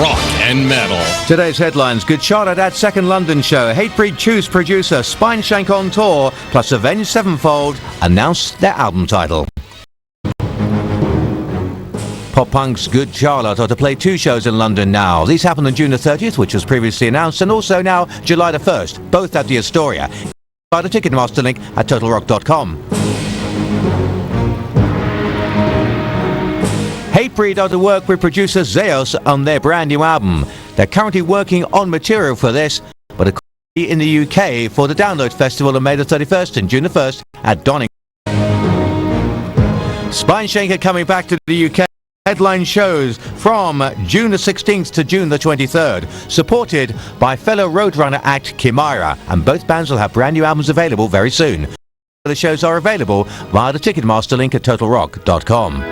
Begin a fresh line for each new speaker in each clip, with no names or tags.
rock and metal.
Today's headlines: Good Charlotte at second London show, Hatebreed choose producer, Spineshank on tour, plus Avenged Sevenfold announced their album title. Pop Punk's Good Charlotte are to play 2 shows in London now. These happen on June the 30th, which was previously announced, and also now July the 1st, both at the Astoria. Buy the Ticketmaster link at TotalRock.com. Hatebreed are to work with producer Zeus on their brand new album. They're currently working on material for this, but are in the UK for the Download Festival on May the 31st and June the 1st at Donington. Spineshank are coming back to the UK. Headline shows from June the 16th to June the 23rd, supported by fellow Roadrunner act Chimera, and both bands will have brand new albums available very soon. The shows are available via the Ticketmaster link at TotalRock.com.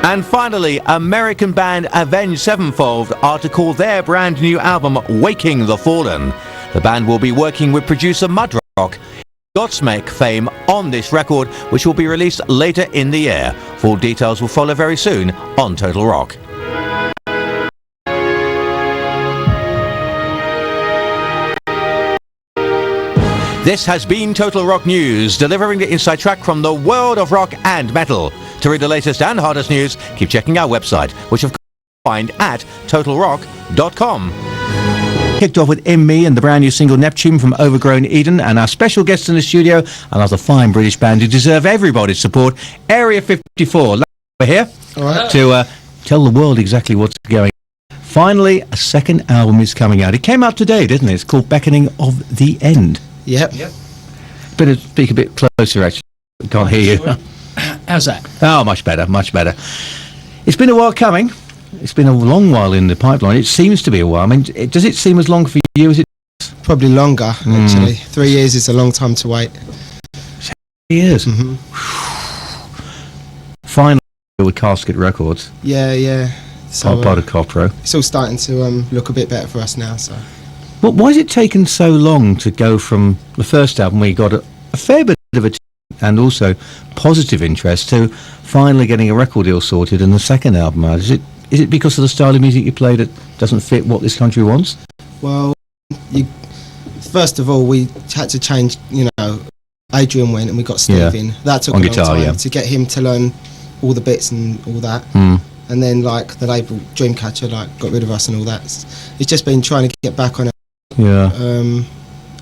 And finally, American band Avenged Sevenfold are to call their brand new album Waking the Fallen. The band will be working with producer Mudrock, Godsmack fame, on this record, which will be released later in the year. Full details will follow very soon on Total Rock. This has been Total Rock News, delivering the inside track from the world of rock and metal. To read the latest and hardest news, keep checking our website, which of course you can find at TotalRock.com. Kicked off with In Me and the brand new single Neptune from Overgrown Eden, and our special guest in the studio, another fine British band who deserve everybody's support, Area 54. We're here to tell the world exactly what's going on. Finally, a second album is coming out. It came out today, didn't it? It's called Beckoning of the End.
Yep.
Better speak a bit closer, actually. I can't hear you.
How's that?
Oh, much better, much better. It's been a while coming. It's been a long while in the pipeline. It seems to be a while. I mean, does it seem as long for you as it?
Probably longer, actually. 3 years is a long time to wait.
3 years?
Mm-hmm.
Finally, with Casket Records.
Yeah. So,
part of Copro.
It's all starting to look a bit better for us now. So,
Well, why has it taken so long to go from the first album where you got a fair bit of attention and also positive interest to finally getting a record deal sorted and the second album out? Is it because of the style of music you play that doesn't fit what this country wants?
Well, first of all, we had to change, Adrian went and we got Steve in. That took a long time to get him to learn all the bits and all that. And then, the label Dreamcatcher, got rid of us and all that. It's just been trying to get back on it.
Yeah.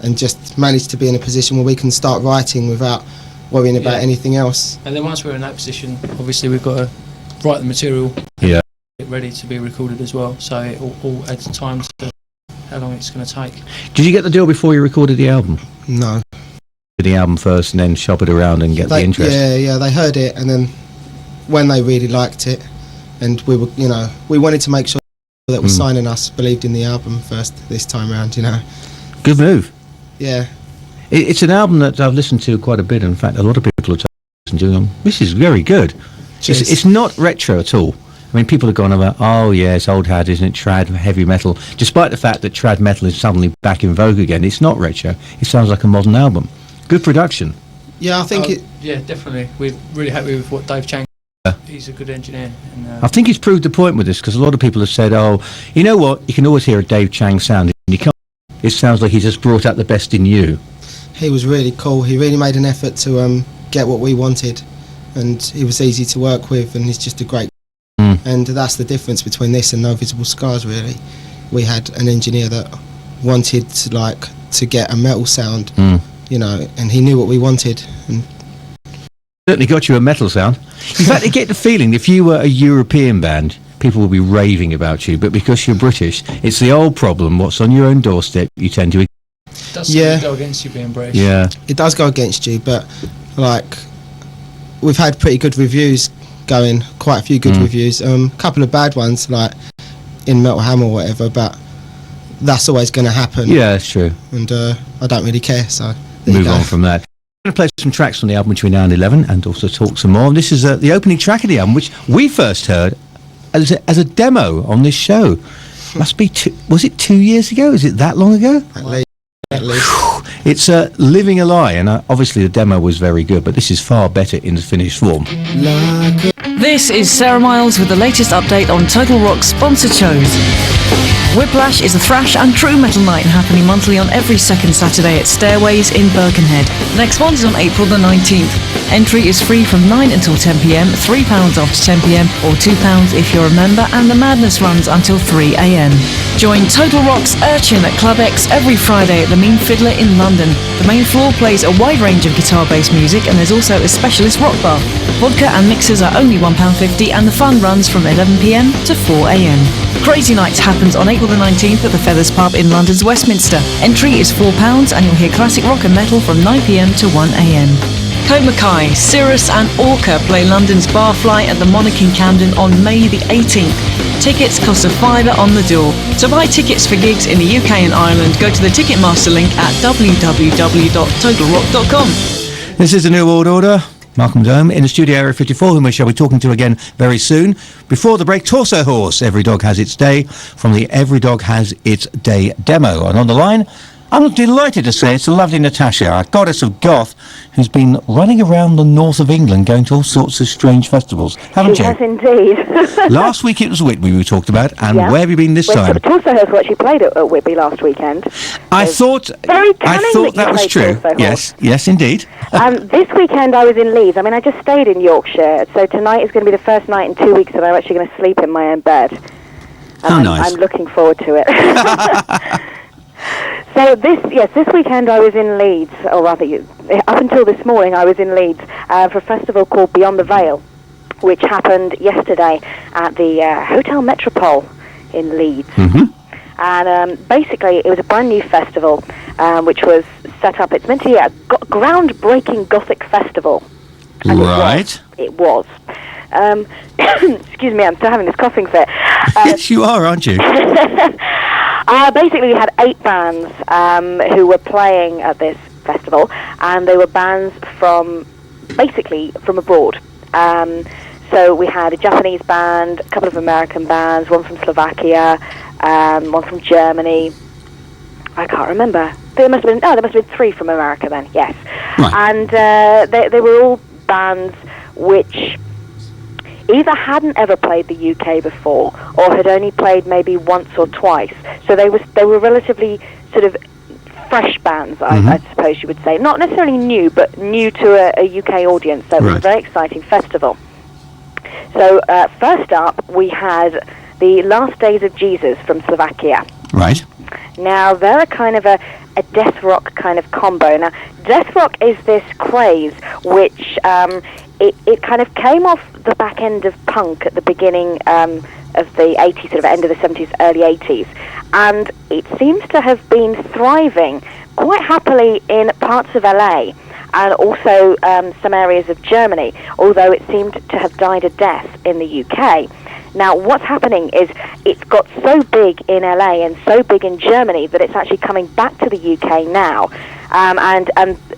And just manage to be in a position where we can start writing without worrying about anything else.
And then once we're in that position, obviously we've got to write the material.
Yeah.
Get ready to be recorded as well. So it all adds time to how long it's going to take.
Did you get the deal before you recorded the album?
No.
Did the album first and then shop it around and get the interest?
Yeah, they heard it, and then when they really liked it, and we were, we wanted to make sure that was signing us believed in the album first this time round,
Good move.
Yeah.
It's an album that I've listened to quite a bit. In fact, a lot of people have listened to. This is very good. It's not retro at all. I mean, people have gone about, oh yeah, it's old hat, isn't it? Trad, heavy metal. Despite the fact that trad metal is suddenly back in vogue again, it's not retro. It sounds like a modern album. Good production.
Yeah, I think it.
Yeah, definitely. We're really happy with what Dave Chang. He's a good engineer. And,
I think he's proved the point with this, because a lot of people have said, oh, you know what? You can always hear a Dave Chang sound, and you can't. It sounds like he just brought out the best in you.
He was really cool. He really made an effort to get what we wanted, and he was easy to work with, and he's just a great. And that's the difference between this and No Visible Scars, really. We had an engineer that wanted to get a metal sound, and he knew what we wanted. And
certainly got you a metal sound. In fact, I get the feeling if you were a European band, people would be raving about you, but because you're British, it's the old problem, what's on your own doorstep, you tend to...
It does go against you being British.
Yeah.
It does go against you, but, we've had pretty good reviews going, quite a few good reviews. A couple of bad ones, in Metal Hammer or whatever, but that's always going to happen.
Yeah, that's true.
And I don't really care, so...
Move on from that. I'm going to play some tracks from the album between now and 11 and also talk some more. This is the opening track of the album, which we first heard as a demo on this show. Must be was it 2 years ago? Is it that long ago?
At least.
It's Living a Lie, and obviously the demo was very good, but this is far better in the finished form.
This is Sarah Miles with the latest update on Total Rock's sponsored shows. Whiplash is a thrash and true metal night happening monthly on every second Saturday at Stairways in Birkenhead. Next one is on April the 19th. Entry is free from 9 until 10pm, £3 after 10pm, or £2 if you're a member, and the madness runs until 3am. Join Total Rock's Urchin at Club X every Friday at the Mean Fiddler in London. The main floor plays a wide range of guitar-based music, and there's also a specialist rock bar. Vodka and mixers are only £1.50, and the fun runs from 11pm to 4am. Crazy Nights happens on April the 19th at the Feathers Pub in London's Westminster. Entry is £4 and you'll hear classic rock and metal from 9pm to 1am. Code Mackay, Cirrus and Orca play London's Barfly at the Monarch in Camden on May the 18th. Tickets cost £5 on the door. To buy tickets for gigs in the UK and Ireland, go to the Ticketmaster link at www.totalrock.com.
This is the New World Order. Malcolm Dome in the studio area 54, whom we shall be talking to again very soon. Before the break, Torso Horse, Every Dog Has Its Day, from the Every Dog Has Its Day demo. And on the line, I'm delighted to say it's the lovely Natasha, a goddess of goth, who's been running around the north of England going to all sorts of strange festivals. Haven't you?
Yes, indeed.
Last week it was Whitby we talked about, and
Yeah.
where have you been this time?
Torso Horse actually played at Whitby last weekend.
I
It's
thought
very cunning
that
you
was
played
true.
Torso Horse.
Yes, indeed.
This weekend I was in Leeds. I mean, I just stayed in Yorkshire, so tonight is going to be the first night in 2 weeks that I'm actually going to sleep in my own bed.
How
I'm,
nice.
I'm looking forward to it. So this weekend I was in Leeds, or rather, up until this morning I was in Leeds for a festival called Beyond the Veil, which happened yesterday at the Hotel Metropole in Leeds.
Mm-hmm.
And basically it was a brand new festival which was set up. It's meant to be a groundbreaking Gothic festival. And
Right.
It was. Excuse me, I'm still having this coughing fit.
Yes, you are, aren't you?
Basically, we had 8 bands who were playing at this festival, and they were bands from abroad. So we had a Japanese band, a couple of American bands, one from Slovakia, one from Germany. I can't remember. There must have been 3 from America then. Yes,
Right.
and they were all bands which either hadn't ever played the UK before or had only played maybe once or twice. So they were relatively sort of fresh bands, I suppose you would say. Not necessarily new, but new to a UK audience. So it was a very exciting festival. So first up, we had the Last Days of Jesus from Slovakia.
Right.
Now, they're a kind of a death rock kind of combo. Now, death rock is this craze which it kind of came off the back end of punk at the beginning of the 80s, sort of end of the 70s, early 80s. And it seems to have been thriving quite happily in parts of LA and also some areas of Germany, although it seemed to have died a death in the UK. Now, what's happening is it's got so big in LA and so big in Germany that it's actually coming back to the UK now. And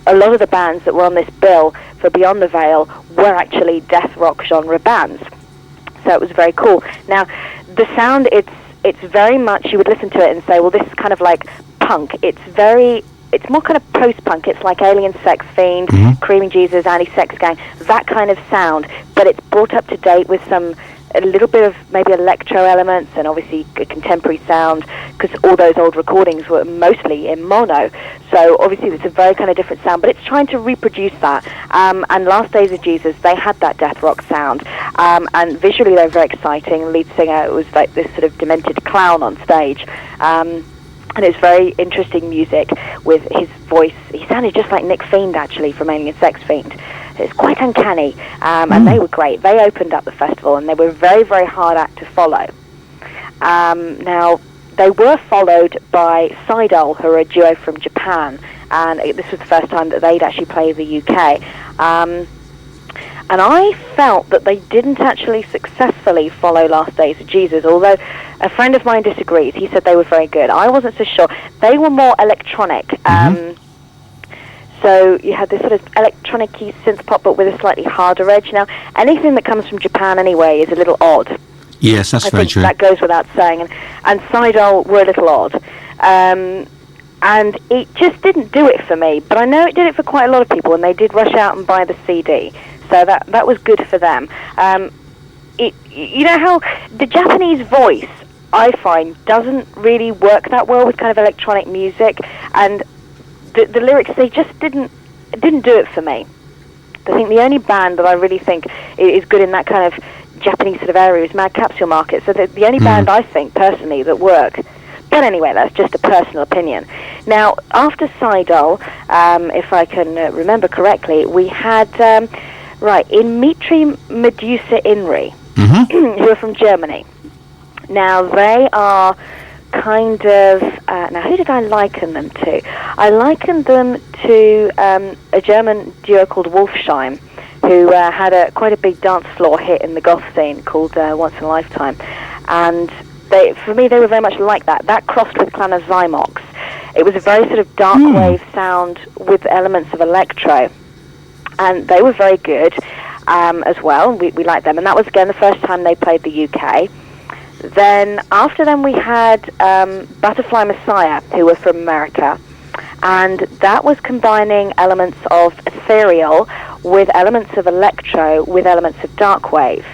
a lot of the bands that were on this bill for Beyond the Veil were actually death rock genre bands. So it was very cool. Now, the sound, it's very much, you would listen to it and say, well, this is kind of like punk. It's more kind of post-punk. It's like Alien Sex Fiend, Creaming Jesus, Anti-Sex Gang, that kind of sound. But it's brought up to date with a little bit of maybe electro elements and obviously a contemporary sound, because all those old recordings were mostly in mono. So obviously it's a very kind of different sound, but it's trying to reproduce that. And Last Days of Jesus, they had that death rock sound. And visually they were very exciting. The lead singer was like this sort of demented clown on stage. And it's very interesting music with his voice. He sounded just like Nick Fiend, actually, from Alien Sex Fiend. It's quite uncanny, and they were great. They opened up the festival, and they were a very, very hard act to follow. Now, they were followed by Seidel, who are a duo from Japan, and this was the first time that they'd actually played the UK. And I felt that they didn't actually successfully follow Last Days of Jesus, although a friend of mine disagrees. He said they were very good. I wasn't so sure. They were more electronic. So you had this sort of electronic-y synth pop, but with a slightly harder edge. Now, anything that comes from Japan anyway is a little odd.
Yes, that's
I
very
think
true.
that goes without saying. And Seidel were a little odd. And and it just didn't do it for me. But I know it did it for quite a lot of people, and they did rush out and buy the CD. So that was good for them. You know how the Japanese voice, I find, doesn't really work that well with kind of electronic music, and the lyrics, they just didn't do it for me. I think the only band that I really think is good in that kind of Japanese sort of area is Mad Capsule Market. So the only band I think personally that work. But anyway, that's just a personal opinion. Now, after Seidel, if I can remember correctly, we had in Mitri Medusa Inri, who are from Germany. Now they are kind of now who did I liken them to? I likened them to a German duo called Wolfsheim, who had quite a big dance floor hit in the goth scene called Once in a Lifetime, and for me they were very much like that. That crossed with Clan of Zymox. It was a very sort of dark wave sound with elements of electro, and they were very good as well. We liked them, and that was again the first time they played the UK. Then after them we had Butterfly Messiah, who were from America, and that was combining elements of ethereal with elements of electro with elements of dark wave.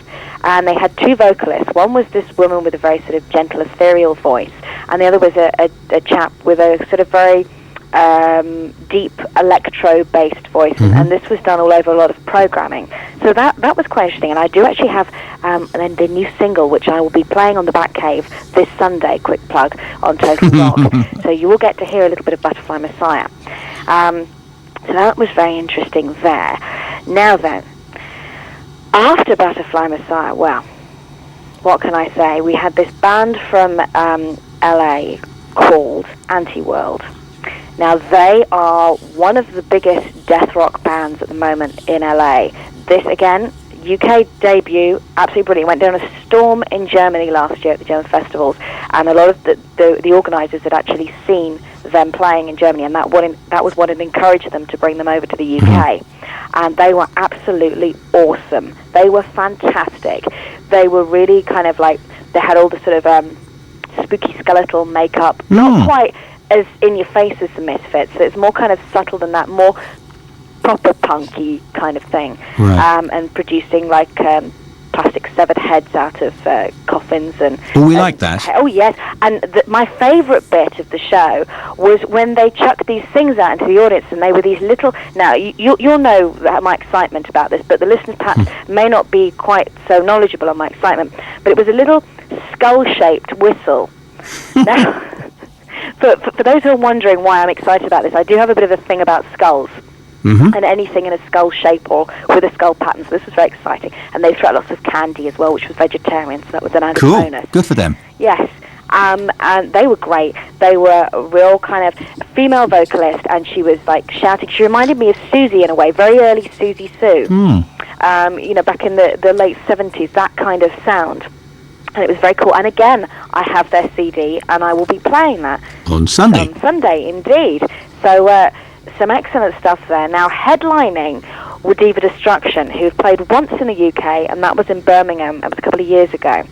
And they had two vocalists. One was this woman with a very sort of gentle ethereal voice, and the other was a chap with a sort of very deep electro-based voice, and this was done all over a lot of programming. So that was quite interesting, and I do actually have the new single, which I will be playing on the Batcave this Sunday, quick plug, on Total Rock. So you will get to hear a little bit of Butterfly Messiah. So that was very interesting there. Now then, after Butterfly Messiah, well, what can I say? We had this band from LA called Anti-World. Now, they are one of the biggest death rock bands at the moment in LA. This, again, UK debut, absolutely brilliant. Went down a storm in Germany last year at the German festivals, and a lot of the organisers had actually seen them playing in Germany, and that was what had encouraged them to bring them over to the UK. And they were absolutely awesome. They were fantastic. They were really kind of like, they had all the sort of spooky skeletal makeup, not quite as in your face as the Misfits. So it's more kind of subtle than that, more proper punky kind of thing,
Right.
And producing like plastic severed heads out of coffins and.
Well, we like that.
Oh yes, and my favourite bit of the show was when they chucked these things out into the audience, and they were these little. Now you'll know my excitement about this, but the listeners perhaps may not be quite so knowledgeable on my excitement. But it was a little skull-shaped whistle. Now. For those who are wondering why I'm excited about this, I do have a bit of a thing about skulls and anything in a skull shape or with a skull pattern, so this was very exciting. And they threw out lots of candy as well, which was vegetarian, so that was an added bonus.
Good for them.
Yes, and they were great. They were a real kind of female vocalist, and she was like shouting. She reminded me of Susie in a way, very early Susie Sue. Back in the late 70s, that kind of sound. And it was very cool. And again, I have their CD, and I will be playing that
On Sunday.
On Sunday, indeed. So some excellent stuff there. Now, headlining were Diva Destruction, who've played once in the UK, and that was in Birmingham. That was a couple of years ago.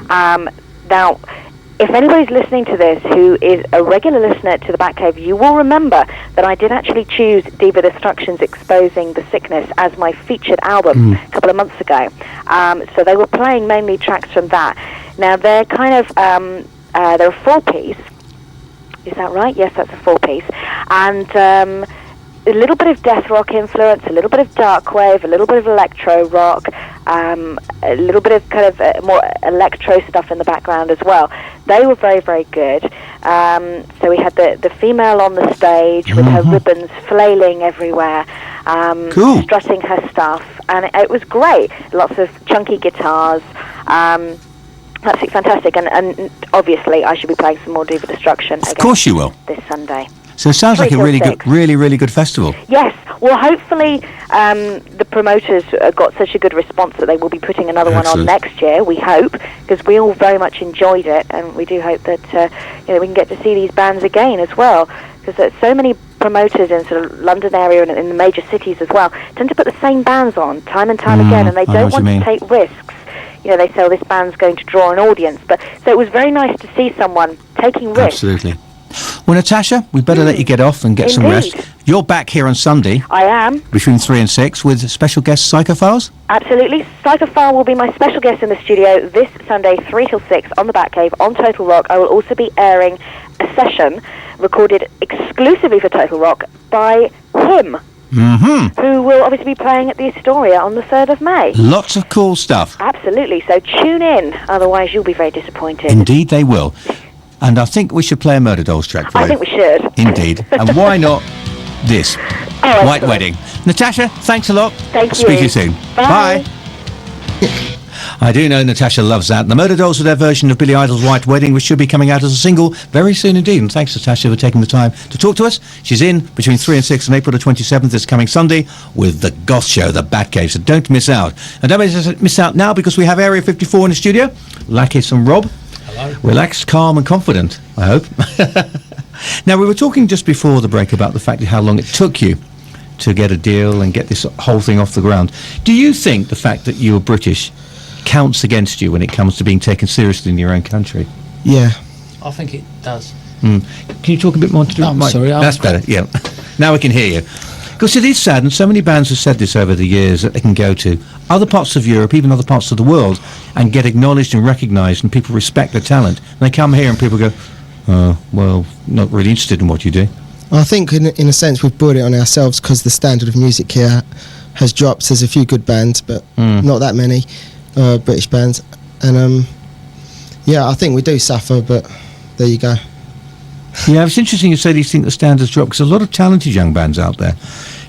Now, if anybody's listening to this who is a regular listener to the Batcave, you will remember that I did actually choose Diva Destruction's Exposing the Sickness as my featured album a couple of months ago. So they were playing mainly tracks from that. Now, they're kind of, they're a four-piece. Is that right? Yes, that's a four-piece. And a little bit of death rock influence, a little bit of dark wave, a little bit of electro rock, a little bit of kind of more electro stuff in the background as well. They were very, very good. So we had the female on the stage with her ribbons flailing everywhere, strutting her stuff, and it was great. Lots of chunky guitars. Absolutely fantastic, and obviously I should be playing some more Diva Destruction again.
Of course you will.
This Sunday.
So it sounds like a
3 till
really
6.
good, really good festival.
Yes. Well, hopefully the promoters got such a good response that they will be putting another one on next year. We hope, because we all very much enjoyed it, and we do hope that we can get to see these bands again as well. Because there's so many promoters in sort of London area and in the major cities as well tend to put the same bands on time and time again, and they don't want to take risks. They say, this band's going to draw an audience. But so it was very nice to see someone taking risks.
Absolutely. Well, Natasha, we better let you get off and get some
Indeed.
rest. You're back here on Sunday
I am.
between 3 and 6 with special guest Psychophiles.
Absolutely. Psychophile will be my special guest in the studio this Sunday, 3 till 6 on the Batcave on Total Rock. I will also be airing a session recorded exclusively for Total Rock by him, who will obviously be playing at the Astoria on the 3rd of May.
Lots of cool stuff.
Absolutely. So tune in, otherwise you'll be very disappointed.
Indeed, they will. And I think we should play a Murder Dolls track for
I
you.
think we should.
Indeed. And why not this?
Oh,
White
excellent.
Wedding. Natasha, thanks a lot.
Thank you.
Speak to you soon.
Bye.
I do know Natasha loves that. The Murder Dolls with their version of Billy Idol's White Wedding, which should be coming out as a single very soon indeed. And thanks, Natasha, for taking the time to talk to us. She's in between 3 and 6 on April the 27th this coming Sunday with the Goth Show, the Batcave. So don't miss out. And don't miss out now because we have Area 54 in the studio. Lakis and Rob.
Hello.
Relaxed, calm and confident, I hope. Now, we were talking just before the break about the fact of how long it took you to get a deal and get this whole thing off the ground. Do you think the fact that you were British counts against you when it comes to being taken seriously in your own country?
Yeah.
I think it does.
Can you talk a bit more to do
I'm sorry,
That's better, yeah. Now we can hear you. Because it is sad, and so many bands have said this over the years, that they can go to other parts of Europe, even other parts of the world, and get acknowledged and recognised, and people respect their talent. And they come here and people go, well, not really interested in what you do.
I think in a sense we've brought it on ourselves because the standard of music here has dropped. There's a few good bands, but not that many British bands. And yeah, I think we do suffer, but there you go.
Yeah, it's interesting you say these think the standards drop, because a lot of talented young bands out there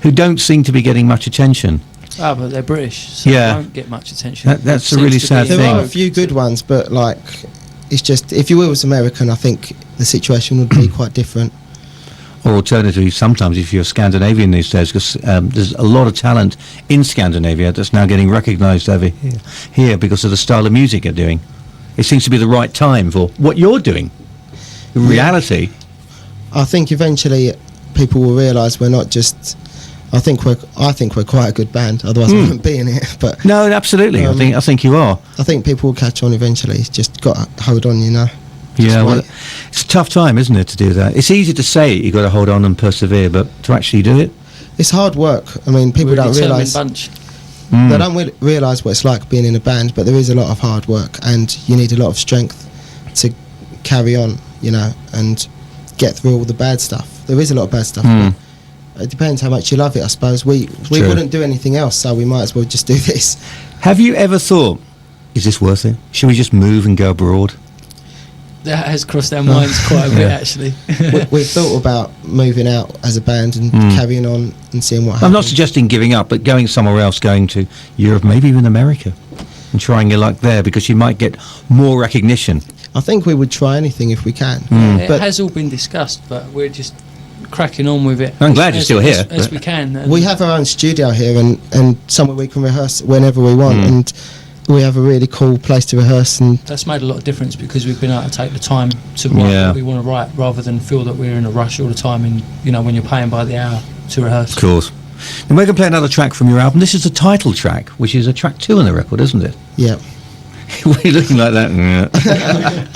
who don't seem to be getting much attention.
Ah, but they're British, so
Yeah.
they don't get much attention.
That's
It
a really
seems to
sad
be
There
thing.
are a few good ones, but like it's just if you was American, I think the situation would be quite different.
Or alternatively, sometimes if you're Scandinavian these days, because there's a lot of talent in Scandinavia that's now getting recognised over here because of the style of music you're doing. It seems to be the right time for what you're doing. In reality,
I think eventually people will realise we're not just. I think we're quite a good band. Otherwise, we wouldn't be in it. But
no, absolutely. I think you are.
I think people will catch on eventually. It's just got to hold on, you know.
Yeah,
Just
well,
wait.
it's a tough time, isn't it, to do that? It's easy to say you've got to hold on and persevere, but to actually do it,
It's hard work. I mean, people
We're a
don't
determined
realise.
bunch.
They don't realise what it's like being in a band, but there is a lot of hard work, and you need a lot of strength to carry on, you know, and get through all the bad stuff. There is a lot of bad stuff. But it depends how much you love it, I suppose. We
True.
wouldn't do anything else, so we might as well just do this.
Have you ever thought, is this worth it? Should we just move and go abroad?
That has crossed our minds quite a bit, actually.
We've thought about moving out as a band and carrying on and seeing what
I'm
happens.
not suggesting giving up, but going somewhere else, going to Europe, maybe even America, and trying your luck there, because you might get more recognition.
I think we would try anything if we can.
It
But
has all been discussed, but we're just cracking on with it.
I'm glad you're still here,
as
but-
we can. And
we have our own studio here and somewhere we can rehearse whenever we want,
Hmm.
and we have a really cool place to rehearse. And
that's made a lot of difference because we've been able to take the time to write
Yeah.
what we want to write, rather than feel that we're in a rush all the time. And you know, when you're paying by the hour to rehearse.
Of course. And we're going to play another track from your album. This is the title track, which is a track 2 on the record, isn't it?
yeah,
Why are you looking like that? Yeah.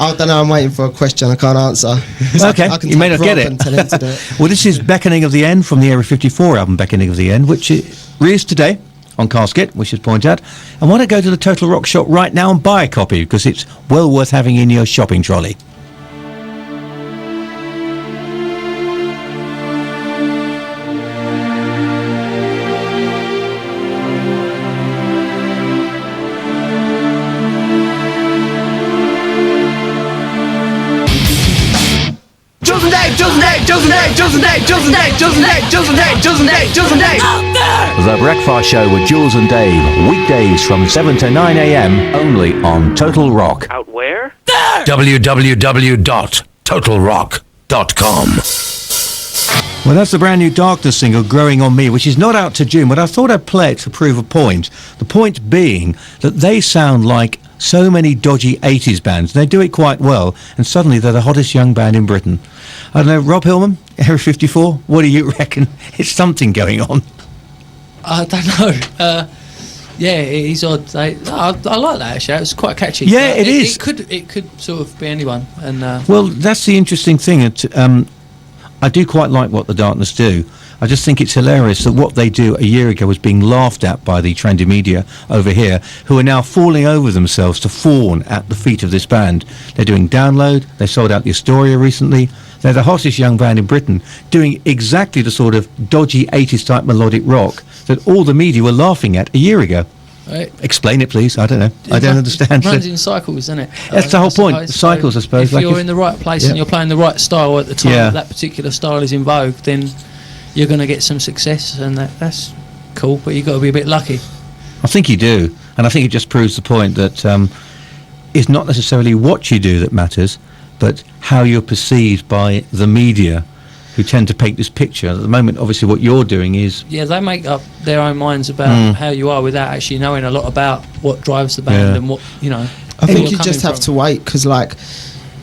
I don't know. I'm waiting for a question I can't answer.
Okay,
I can
you may
take
not get
Rob
it.
and tell him to do it.
Well, this is Beckoning of the End from the Area 54 album, Beckoning of the End, which is released today on Casket, we should point out. And why don't go to the Total Rock shop right now and buy a copy, because it's well worth having in your shopping trolley.
Chosen Dave, Chosen Dave, Chosen Dave, Chosen Dave, Chosen Dave, Chosen Dave, Chosen Dave, Chosen Dave, Chosen Dave.
The Breakfast Show with Jules and Dave, weekdays from 7 to 9 a.m. only on Total Rock.
Out where?
www.totalrock.com.
Well, that's the brand new Darkness single, Growing on Me, which is not out to June, but I thought I'd play it to prove a point. The point being that they sound like so many dodgy 80s bands. They do it quite well, and suddenly they're the hottest young band in Britain. I don't know, Rob Hillman, Area 54, what do you reckon? It's something going on.
I don't know. Yeah, it is odd. I like that actually. It's quite catchy.
Yeah, it is.
It could sort of be anyone. And
Well, that's the interesting thing.
I do quite like what the Darkness do. I just think it's hilarious that what they do a year ago was being laughed at by the trendy media over here, who are now falling over themselves to fawn at the feet of this band. They're doing Download. They sold out the Astoria recently. They're the hottest young band in Britain, doing exactly the sort of dodgy 80s type melodic rock that all the media were laughing at a year ago.
Right.
Explain it, please. I don't know. I don't understand.
It runs in cycles, isn't it?
That's the whole point. Cycles, I suppose.
If
like
you're in the right place and you're playing the right style at the time that particular style is in vogue, then you're going to get some success, and that's cool. But you've got to be a bit lucky.
I think you do, and I think it just proves the point that it's not necessarily what you do that matters, but how you're perceived by the media, who tend to paint this picture. At the moment, obviously, what you're doing is...
Yeah, they make up their own minds about how you are without actually knowing a lot about what drives the band and what, you know...
I think you just have to wait, because, like,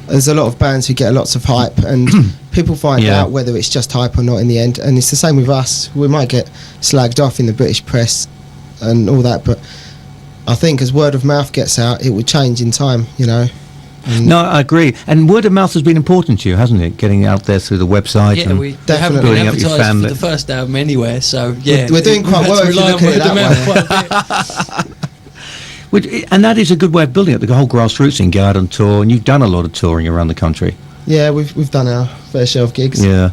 there's a lot of bands who get lots of hype, and people find out whether it's just hype or not in the end, and it's the same with us. We might get slagged off in the British press and all that, but I think as word of mouth gets out, it will change in time, you know.
No, I agree. And word of mouth has been important to you, hasn't it? Getting out there through the website and
we haven't been
building up your
advertised
family.
for the first album anywhere, so yeah.
We're doing quite well if you look at it that
way. And that is a good way of building it, the whole grassroots thing, go out on tour, and you've done a lot of touring around the country.
Yeah, we've done our fair share of gigs.
Yeah.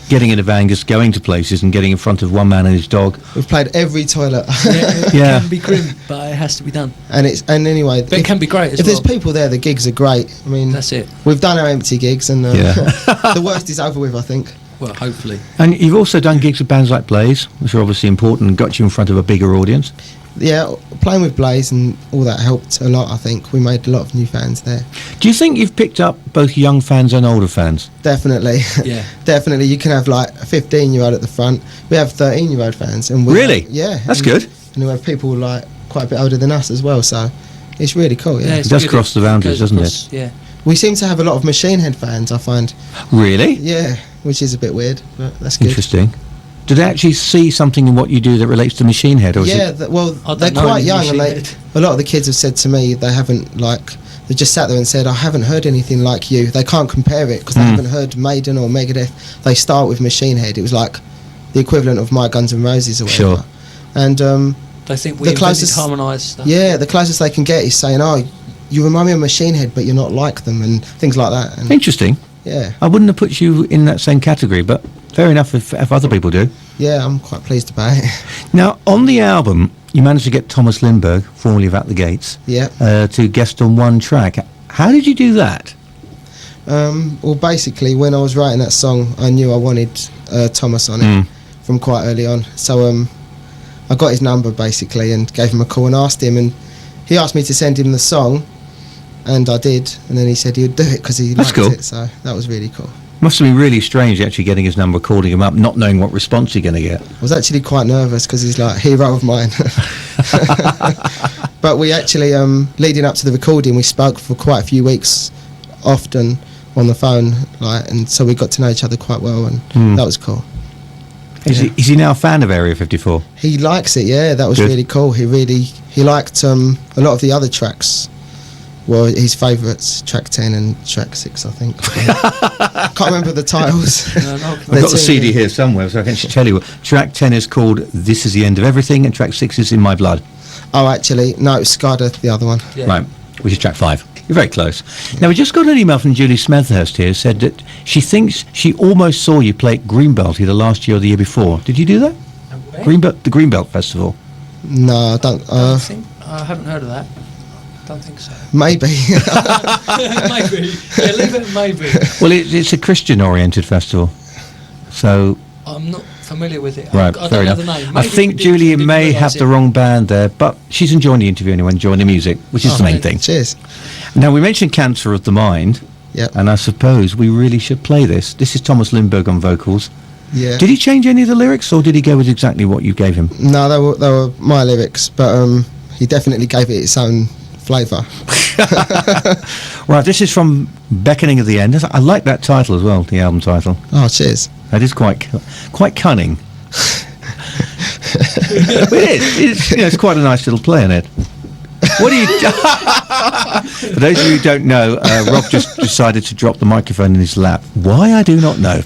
Getting in a van, just going to places and getting in front of one man and his dog.
We've played every toilet.
It can be grim, but it has to be done.
And anyway,
but it can be great as
if
well.
There's people there, the gigs are great. I mean,
that's it.
We've done our empty gigs, and the worst is over with, I think.
Well, hopefully.
And you've also done gigs with bands like Blaze, which are obviously important and got you in front of a bigger audience.
Yeah, playing with Blaze and all that helped a lot, I think. We made a lot of new fans there.
Do you think you've picked up both young fans and older fans?
Definitely.
Yeah.
Definitely. You can have like a 15-year-old at the front. We have 13-year-old fans. And
really?
Yeah.
That's good.
And we have people like quite a bit older than us as well, so it's really cool, yeah.
It does cross the boundaries, doesn't it?
Yeah.
We seem to have a lot of Machine Head fans, I find.
Really?
Yeah, which is a bit weird, but that's good.
Interesting. Do they actually see something in what you do that relates to Machine Head? Or
yeah,
is it
they're quite young, and a lot of the kids have said to me they haven't, like, they just sat there and said, I haven't heard anything like you. They can't compare it because they haven't heard Maiden or Megadeth. They start with Machine Head. It was like the equivalent of My Guns N' Roses or whatever.
Sure.
And
they think we invented harmonised stuff.
Yeah, the closest they can get is saying, oh, you remind me of Machine Head, but you're not like them, and things like that. And
interesting.
Yeah.
I wouldn't have put you in that same category, but fair enough if other people do.
Yeah, I'm quite pleased about it.
Now, on the album, you managed to get Thomas Lindberg, formerly of At the Gates, to guest on one track. How did you do that?
Well, basically, when I was writing that song, I knew I wanted Thomas on it from quite early on. So I got his number, basically, and gave him a call and asked him, and he asked me to send him the song, and I did, and then he said he would do it because he liked it, so that was really cool.
Must have been really strange actually getting his number, calling him up, not knowing what response you're going to get.
I was actually quite nervous because he's like a hero of mine. But we actually, leading up to the recording, we spoke for quite a few weeks, often on the phone, like, and so we got to know each other quite well, and that was cool.
Is he now a fan of Area 54?
He likes it, yeah. That was really cool. He liked a lot of the other tracks. Well, his favourites, track 10 and track 6, I think. Can't remember the titles.
I've got the CD here somewhere, so I can tell you. Track 10 is called This Is the End of Everything, and track 6 is In My Blood.
Oh, actually, no, it's Skada, the other one.
Yeah. Right, which is track 5. You're very close. Now, we just got an email from Julie Smethurst here, said that she thinks she almost saw you play at Greenbelt either last year or the year before. Did you do that? The Greenbelt Festival.
No, I don't.
I haven't heard of that. I don't think so.
Maybe.
Maybe. Yeah, leave it maybe.
Well, it's a Christian-oriented festival, so...
I'm not familiar with it.
Right,
I
fair
don't
enough.
know the name.
I think Julie may have the wrong band there, but she's enjoying the interview anyway, enjoying the music, which is the main thing.
Cheers.
Now, we mentioned Cancer of the Mind, and I suppose we really should play this. This is Thomas Lindberg on vocals.
Yeah.
Did he change any of the lyrics, or did he go with exactly what you gave him?
No, they were my lyrics, but he definitely gave it its own flavour.
Right, this is from Beckoning of the End. I like that title as well, the album title.
Oh, cheers.
That is quite cunning. It is. It's quite a nice little play in it. What do you... For those of you who don't know, Rob just decided to drop the microphone in his lap. Why, I do not know.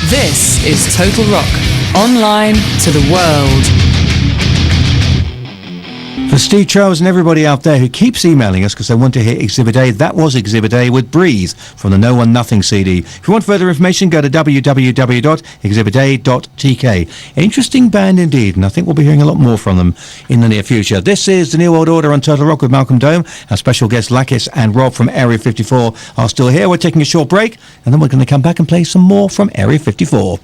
This is Total Rock, online to the world.
For Steve Charles and everybody out there who keeps emailing us because they want to hear Exhibit A, that was Exhibit A with Breathe from the No One Nothing CD. If you want further information, go to www.exhibita.tk. Interesting band indeed, and I think we'll be hearing a lot more from them in the near future. This is the New World Order on Total Rock with Malcolm Dome. Our special guests Lakis and Rob from Area 54 are still here. We're taking a short break, and then we're going to come back and play some more from Area 54.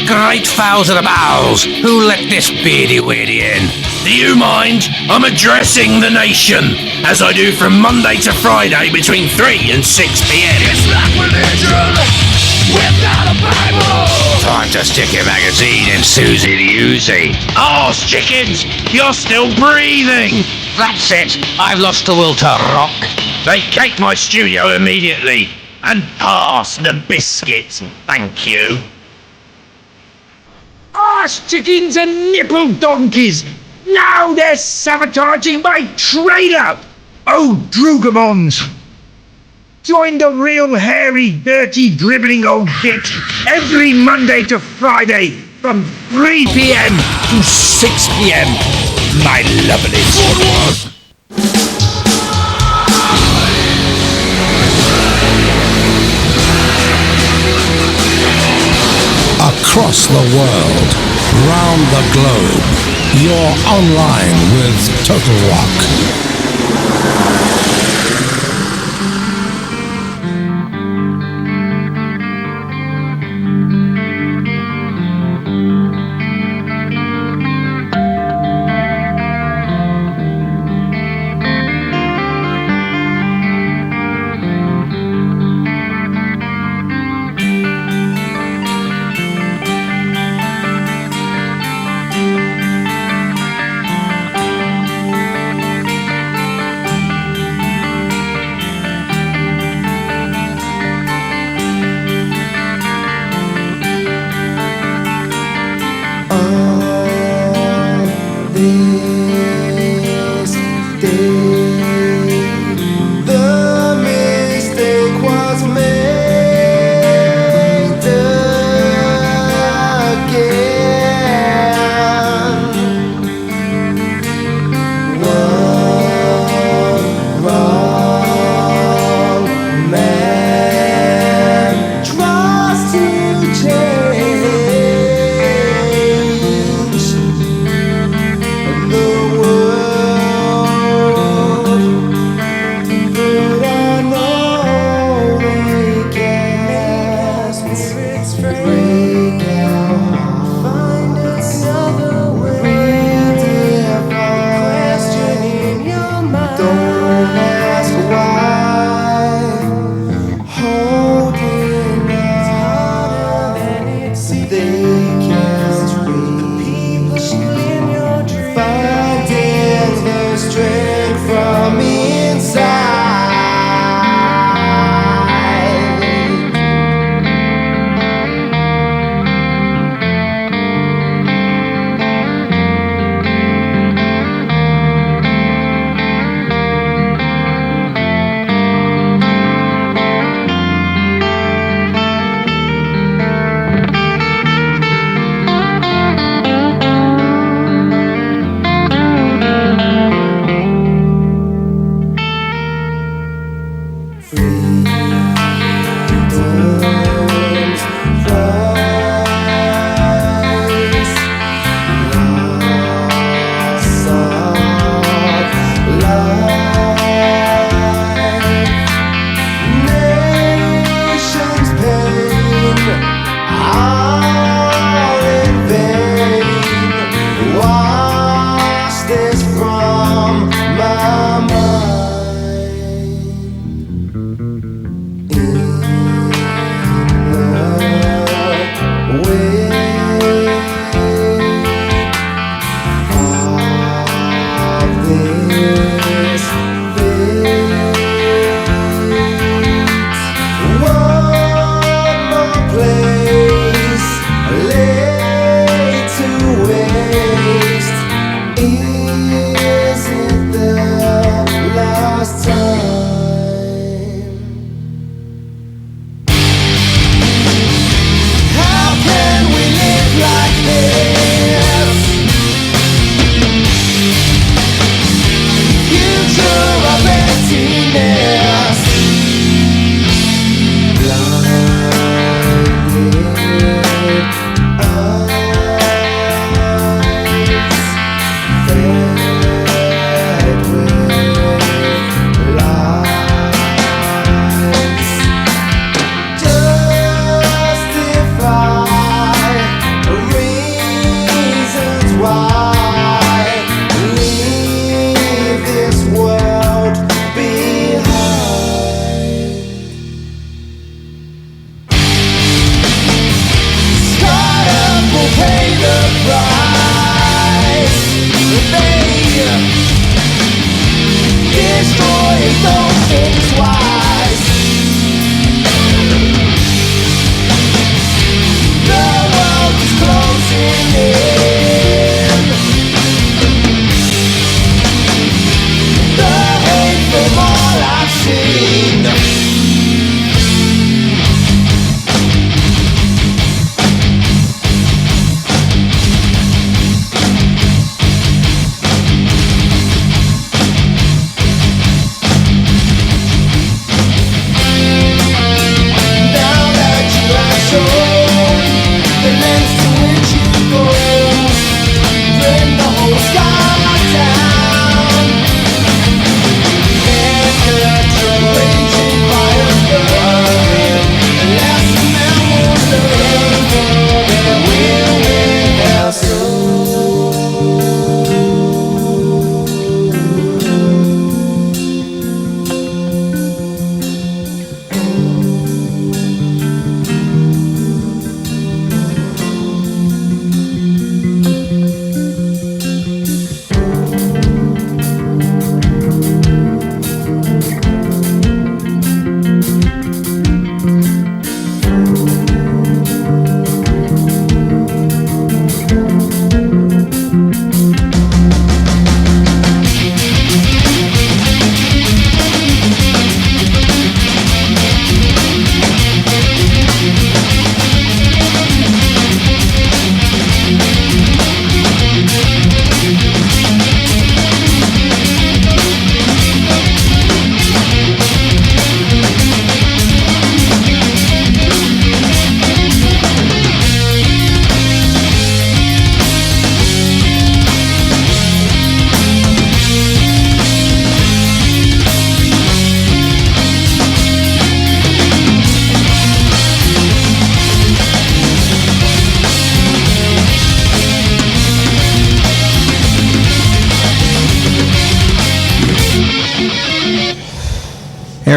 great fowls of the bowels. Who let this beardy-weirdy in? Do you mind? I'm addressing the nation, as I do from Monday to Friday between 3 and 6 p.m. It's like religion without a Bible. Time to stick your magazine in Susie the Uzi. Arse chickens, you're still breathing. That's it. I've lost the will to rock. Vacate my studio immediately and pass the biscuits. Thank you. Arse chickens and nipple donkeys. Now they're sabotaging my trailer. Oh, Drugamons. Join the real hairy, dirty, dribbling old shit every Monday to Friday from 3 p.m. to 6 p.m. My lovelies.
Across the world, round the globe, you're online with Total Rock.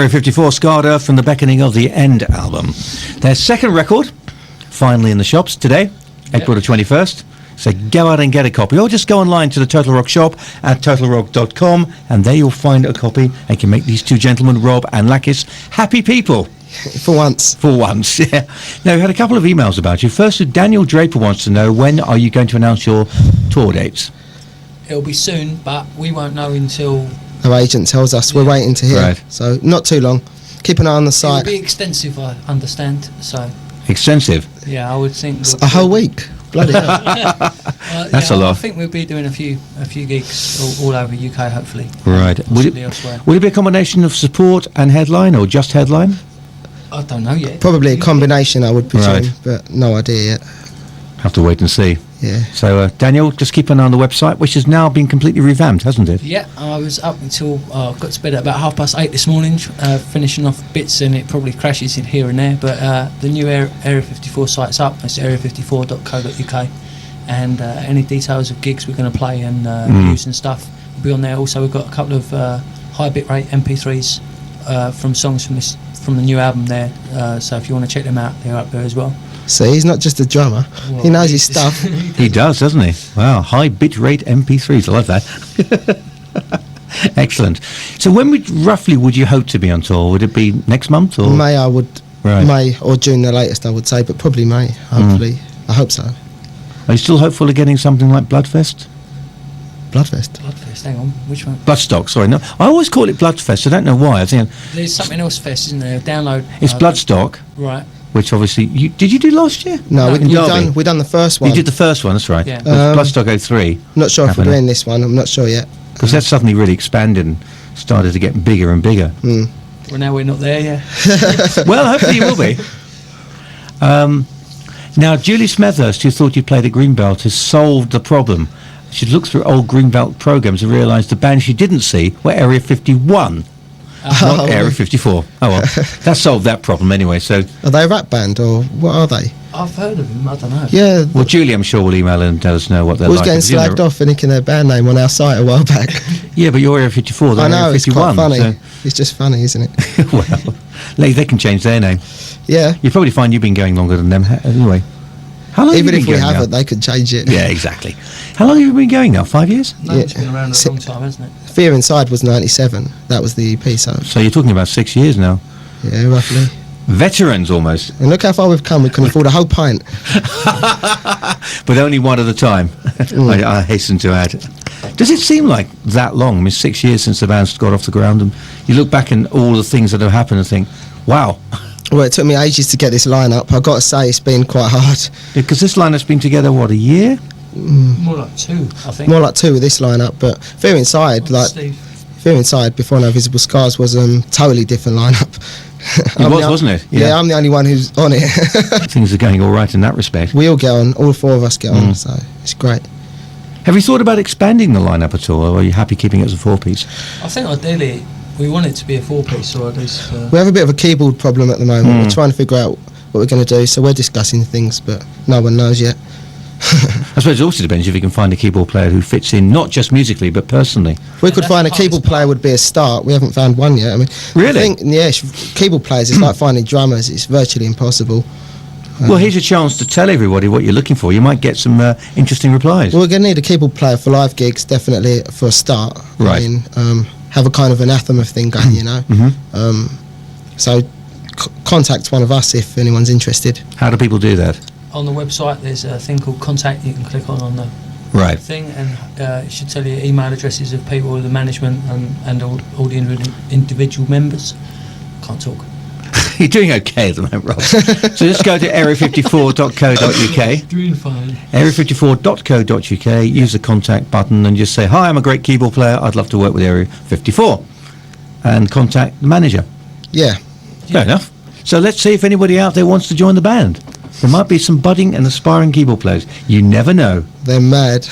Area 54 Skada from the Beckoning of the End album. Their second record, finally in the shops today, April the 21st. So go out and get a copy, or just go online to the Total Rock shop at totalrock.com, and there you'll find a copy and can make these two gentlemen, Rob and Lakis, happy people.
For once.
For once, yeah. Now, we had a couple of emails about you. First, Daniel Draper wants to know, when are you going to announce your tour dates?
It'll be soon, but we won't know until...
Our agent tells us we're waiting to hear.
Right.
So not too long. Keep an eye on the site.
It'll be extensive, I understand. So
Extensive.
yeah, I would think
A whole week. Bloody hell.
That's a lot.
I think we'll be doing a few gigs all over UK, hopefully.
Right. Would
Possibly elsewhere.
it be a combination of support and headline, or just headline?
I don't know yet.
Probably a combination, I would presume,
Right.
but no idea yet.
Have to wait and see.
Yeah.
So, Daniel, just keep an eye on the website, which has now been completely revamped, hasn't it?
Yeah, I was up until got to bed at about 8:30 this morning, finishing off bits, and it probably crashes in here and there. But the new Area 54 site's up. It's area54.co.uk, and any details of gigs we're going to play and reviews and stuff will be on there. Also, we've got a couple of high bitrate MP3s from songs from the new album there. So if you want to check them out, they're up there as well.
See, he's not just a drummer.
Well,
he knows his stuff.
He does, doesn't he? Wow, high bitrate MP3s. I love that. Excellent. So when roughly would you hope to be on tour? Would it be next month or
May, I would.
Right.
May or June, the latest, I would say, but probably May, hopefully. I hope so.
Are you still hopeful of getting something like Bloodfest?
Bloodfest.
Bloodfest, hang on, which one?
Bloodstock, sorry. No, I always call it Bloodfest. I don't know why. I think
There's something else fest, isn't there? Download.
it's Bloodstock,
Right.
which obviously did you do last year?
No,
In Derby?
we done the first one.
You did the first one, that's right.
Yeah.
Bloodstock 03.
Not sure if we're
happening.
doing this one. I'm not sure yet.
Because that's suddenly really expanded and started to get bigger and bigger.
Mm.
Well, now we're not there, yeah.
Well, hopefully you will be. Now, Julie Smethurst, who thought you played at Greenbelt, has solved the problem. She looked through old Greenbelt programmes and realised the band she didn't see were Area 51, not Area 54. Oh well, that solved that problem anyway. So,
Are they a rap band or what are they?
I've heard of them, I don't know.
Yeah,
well, Julie, I'm sure will email and let us know what they're
we was
like.
getting
Because, you know,
slagged off for nicking their band name on our site a while back.
Yeah, but you're Area 54, they're
I know,
Area
it's
51.
quite funny.
So,
It's just funny, isn't it?
well, they can change their name.
Yeah.
You probably find you've been going longer than them anyway. How long
Even
have
if
you
we
been going
haven't,
now?
they could change it.
Yeah, exactly. How long have you been going now? 5 years?
No, it's been around a long time, hasn't it?
Fear Inside was 97. That was the EP,
So you're talking about 6 years now.
yeah, roughly.
Veterans almost,
And look how far we've come. We can afford a whole pint.
but only one at a time. I hasten to add. Does it seem like that long? I mean, 6 years since the band's got off the ground, and you look back and all the things that have happened and think, wow.
Well, it took me ages to get this lineup. I've got to say, it's been quite hard.
Because this line has been together, what, a year?
More like 2, I think.
More like 2 with this lineup, but Fear Inside, like
Steve.
Fear Inside before No Visible Scars was totally different lineup.
It was, wasn't it?
Yeah. I'm the only one who's on it.
Things are going all right in that respect.
We all get on. All 4 of us get on, so it's great.
Have you thought about expanding the lineup at all, or are you happy keeping it as a 4-piece?
I think ideally we want it to be a 4-piece, or at least...
We have a bit of a keyboard problem at the moment. We're trying to figure out what we're going to do, so we're discussing things, but no one knows yet.
I suppose it also depends if you can find a keyboard player who fits in, not just musically, but personally.
If we could
that's
find a
the
keyboard
hardest
player would be a start. We haven't found one yet. I mean,
Really?
I think, yeah, keyboard players, it's like finding drummers. It's virtually impossible.
Well, here's a chance to tell everybody what you're looking for. You might get some interesting replies.
Well, we're going to need a keyboard player for live gigs, definitely for a start.
Right.
I mean, have a kind of anathema thing going, you know. So contact one of us if anyone's interested.
How do people do that?
On the website, there's a thing called Contact you can click on the
Right.
thing, and it should tell you email addresses of people, the management, and all the individual members. Can't talk.
You're doing okay at the moment, Rob. So just go to area54.co.uk.
Doing fine.
Area54.co.uk, use the contact button and just say, hi, I'm a great keyboard player, I'd love to work with Area 54. And contact the manager.
Yeah.
Fair enough. So let's see if anybody out there wants to join the band. There might be some budding and aspiring keyboard players. You never know.
They're mad.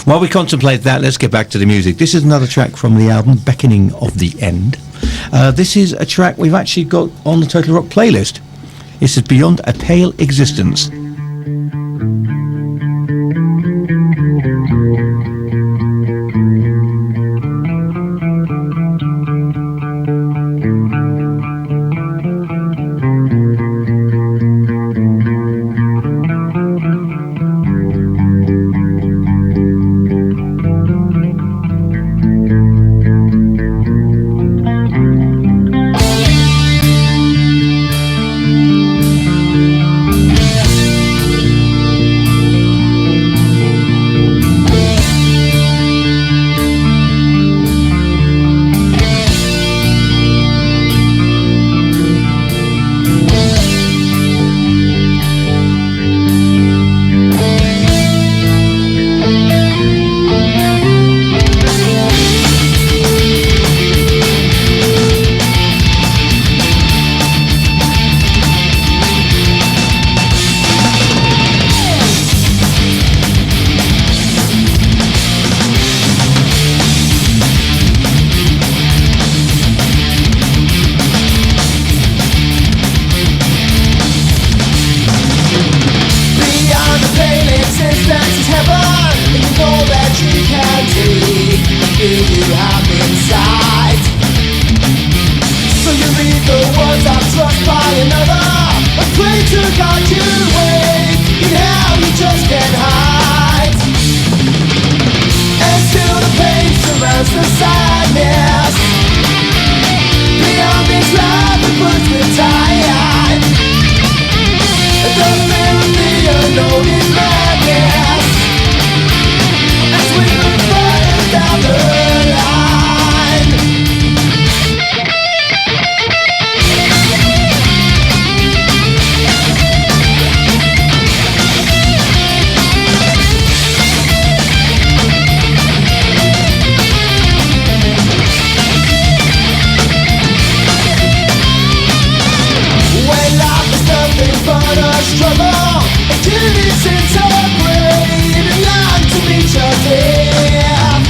While we contemplate that, let's get back to the music. This is another track from the album Beckoning of the End. This is a track we've actually got on the Total Rock playlist. This is Beyond a Pale Existence.
the ones I trust by another. I pray to God you wait, in hell you just can't hide. And still the pain surrounds the sadness. Beyond this life it puts me tired. The fear of the unknown is madness. As we move further down the line. When life is nothing but a struggle, activities into a grave and learn to meet your death.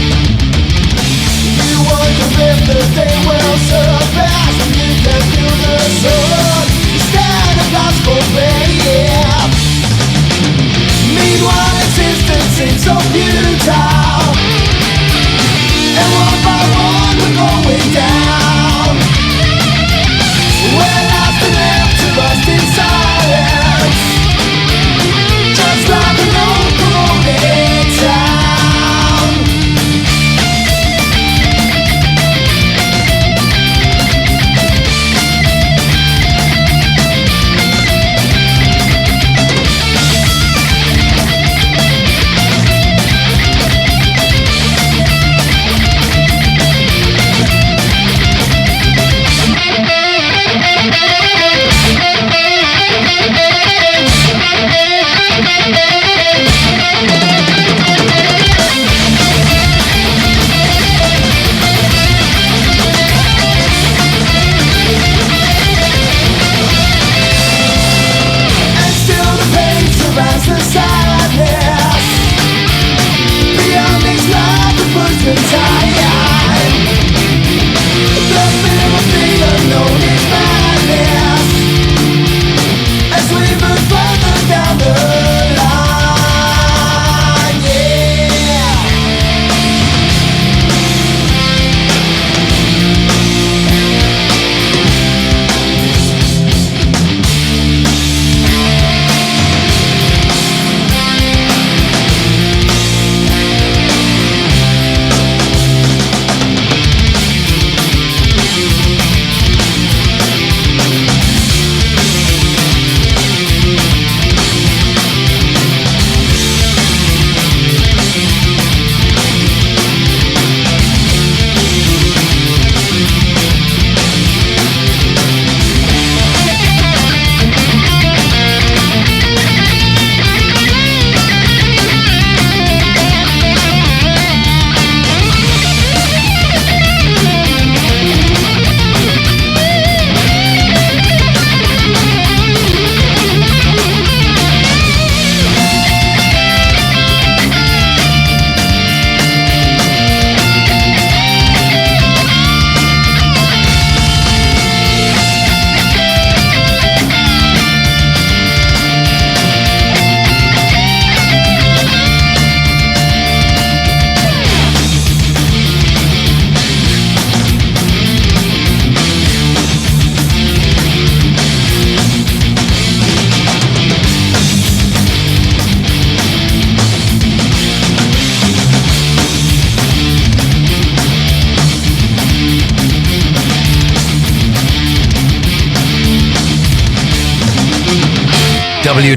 You wonder if the day will surpass and you can feel the sword instead of gospel faith. Meanwhile existence seems so futile, and one by one we're going down. We're left and left to rust in silence, just like an old corroded town. And still the pain surrounds the sadness. Beyond this life it puts me tired. The fear of the unknown is madness. As we move further down the line, yeah.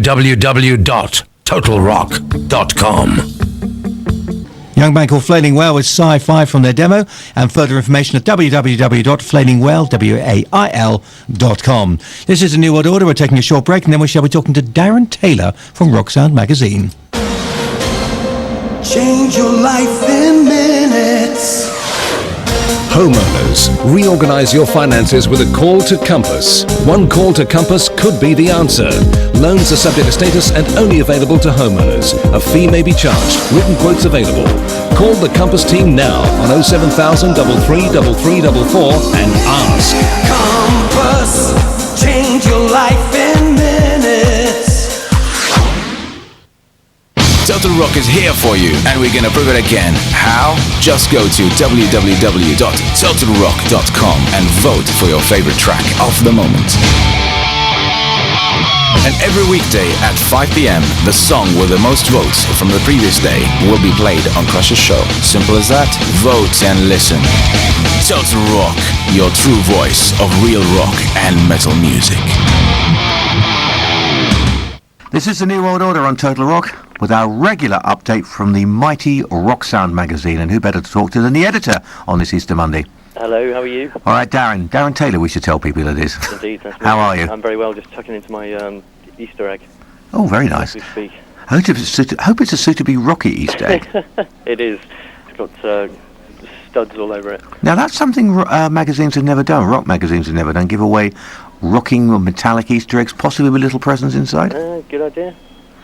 www.totalrock.com.
Young band called Flailing Whale with Sci-Fi from their demo, and further information at www.flailingwhale.com. This is a New World Order. We're taking a short break, and then we shall be talking to Darren Taylor from Rock Sound Magazine.
Change your life in minutes.
Homeowners, reorganize your finances with a call to Compass. One call to Compass could be the answer. Loans are subject to status and only available to homeowners. A fee may be charged. Written quotes available. Call the Compass team now on 07000 333344 and ask.
Compass, change your life in minutes.
Total Rock is here for you, and we're gonna prove it again. How? Just go to www.totalrock.com and vote for your favorite track of the moment. And every weekday at 5 p.m, the song with the most votes from the previous day will be played on Crush's show. Simple as that. Vote and listen. Total Rock, your true voice of real rock and metal music.
This is the New World Order on Total Rock with our regular update from the mighty Rock Sound magazine, and who better to talk to than the editor on this Easter Monday.
Hello, how are you?
All right, Darren Taylor, we should tell people it is.
Indeed. That's
How are you?
I'm very well, just tucking into my Easter egg.
Oh, very nice.
As we speak.
I hope it's a suitably rocky Easter egg.
It is. It's got studs all over it.
Now, that's something magazines have never done, rock magazines have never done, give away rocking or metallic Easter eggs, possibly with little presents inside.
Good idea.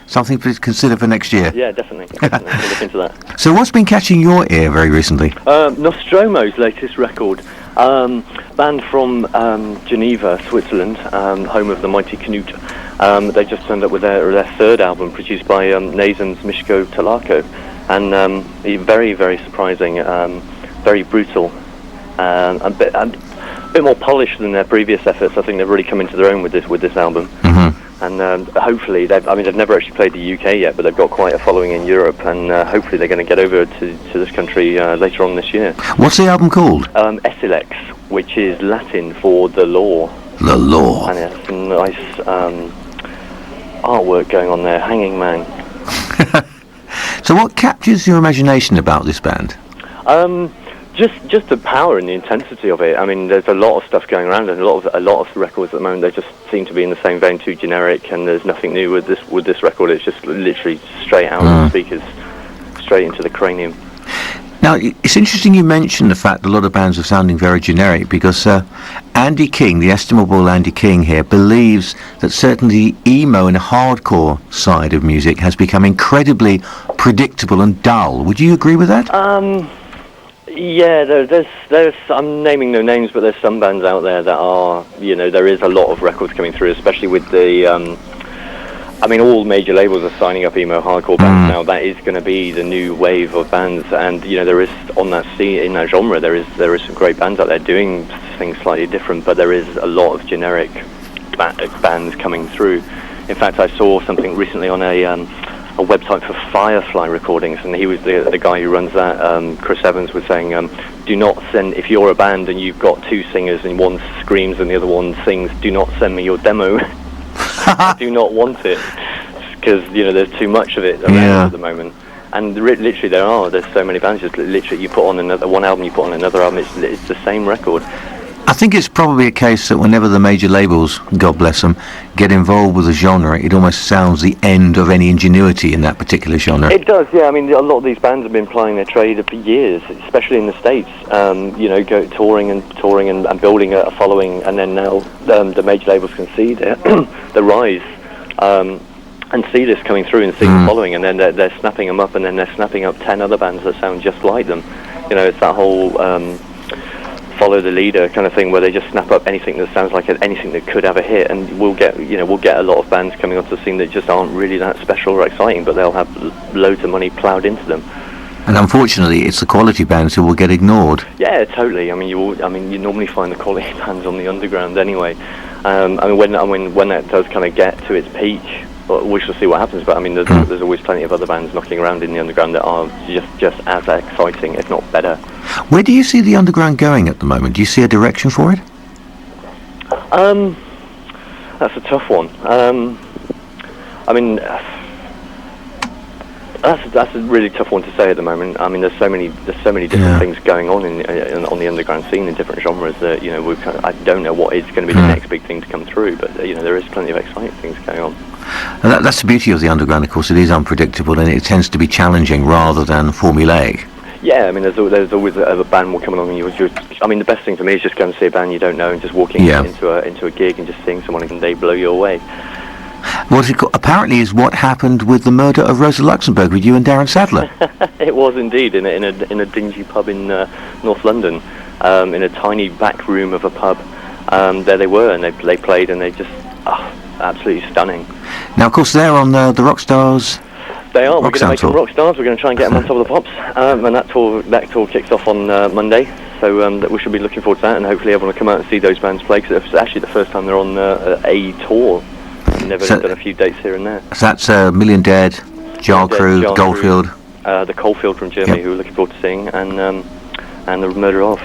Something to consider for next year.
Yeah, definitely. We'll look into that.
So what's been catching your ear very recently?
Nostromo's latest record. Band from Geneva, Switzerland, home of the mighty Knut. They just turned up with their third album, produced by Nazem's Miško Talako, and very, very surprising, very brutal, and a bit more polished than their previous efforts. I think they've really come into their own with this album.
Mm-hmm.
And hopefully, they've never actually played the UK yet, but they've got quite a following in Europe, and hopefully they're going to get over to this country later on this year.
What's the album called?
Esilex, which is Latin for the law.
The law.
And it's some nice artwork going on there, Hanging Man.
So what captures your imagination about this band?
Just the power and the intensity of it. I mean, there's a lot of stuff going around, and a lot of records at the moment, they just seem to be in the same vein, too generic, and there's nothing new with this record. It's just literally straight out of the speakers, straight into the cranium.
Now, it's interesting you mentioned the fact that a lot of bands are sounding very generic, because Andy King, the estimable Andy King here, believes that certainly the emo and hardcore side of music has become incredibly predictable and dull. Would you agree with that?
Yeah, there's I'm naming no names, but there's some bands out there that are, there is a lot of records coming through, especially with the, all major labels are signing up emo hardcore bands now. That is going to be the new wave of bands, and there is on that scene, in that genre, there is some great bands out there doing things slightly different, but there is a lot of generic bands coming through. In fact, I saw something recently on a website for Firefly Recordings, and he was the guy who runs that. Chris Evans was saying, do not send, if you're a band and you've got two singers and one screams and the other one sings, do not send me your demo. I do not want it, because there's too much of it around at the moment. And literally there's so many bands, just literally you put on one album, you put on another album, it's the same record.
I think it's probably a case that whenever the major labels, God bless them, get involved with a genre, it almost sounds the end of any ingenuity in that particular genre.
It does, yeah. I mean, a lot of these bands have been plying their trade for years, especially in the States. Go touring and building a following, and then now the major labels can see the rise and see this coming through and see the following, and then they're snapping them up, and then they're snapping up 10 other bands that sound just like them. It's that whole follow the leader kind of thing, where they just snap up anything that sounds like anything that could have a hit, and we'll get a lot of bands coming onto the scene that just aren't really that special or exciting, but they'll have loads of money ploughed into them.
And unfortunately, it's the quality bands who will get ignored.
Yeah, totally. I mean, you normally find the quality bands on the underground anyway. When that does kind of get to its peak, we shall see what happens. But I mean, there's always plenty of other bands knocking around in the underground that are just as exciting, if not better.
Where do you see the underground going at the moment? Do you see a direction for it?
That's a tough one. That's a really tough one to say at the moment. I mean, there's so many different things going on on the underground scene in different genres that I don't know what is going to be the next big thing to come through, but there is plenty of exciting things going on.
And that's the beauty of the underground, of course. It is unpredictable, and it tends to be challenging rather than formulaic.
Yeah, I mean, there's always a band will come along, and the best thing for me is just going to see a band you don't know and just walking into a gig and just seeing someone and they blow you away.
What apparently is what happened with the murder of Rosa Luxemburg with you and Darren Sadler.
It was indeed in a dingy pub in North London, in a tiny back room of a pub. There they were, and they played, and they just absolutely stunning.
Now, of course, they're on the Rockstars
They are. We're
Rock
going to
Sound
make them
tour.
rock stars. We're going to try and get them on top of the pops, and that tour kicks off on Monday. So that we should be looking forward to that, and hopefully everyone will come out and see those bands play. Because it's actually the first time they're on a tour. We've never done a few dates here and there.
So that's Million Dead, Jar Crew,
Jar
Goldfield.
The Coalfield from Germany, who we're looking forward to seeing, and the Murder of.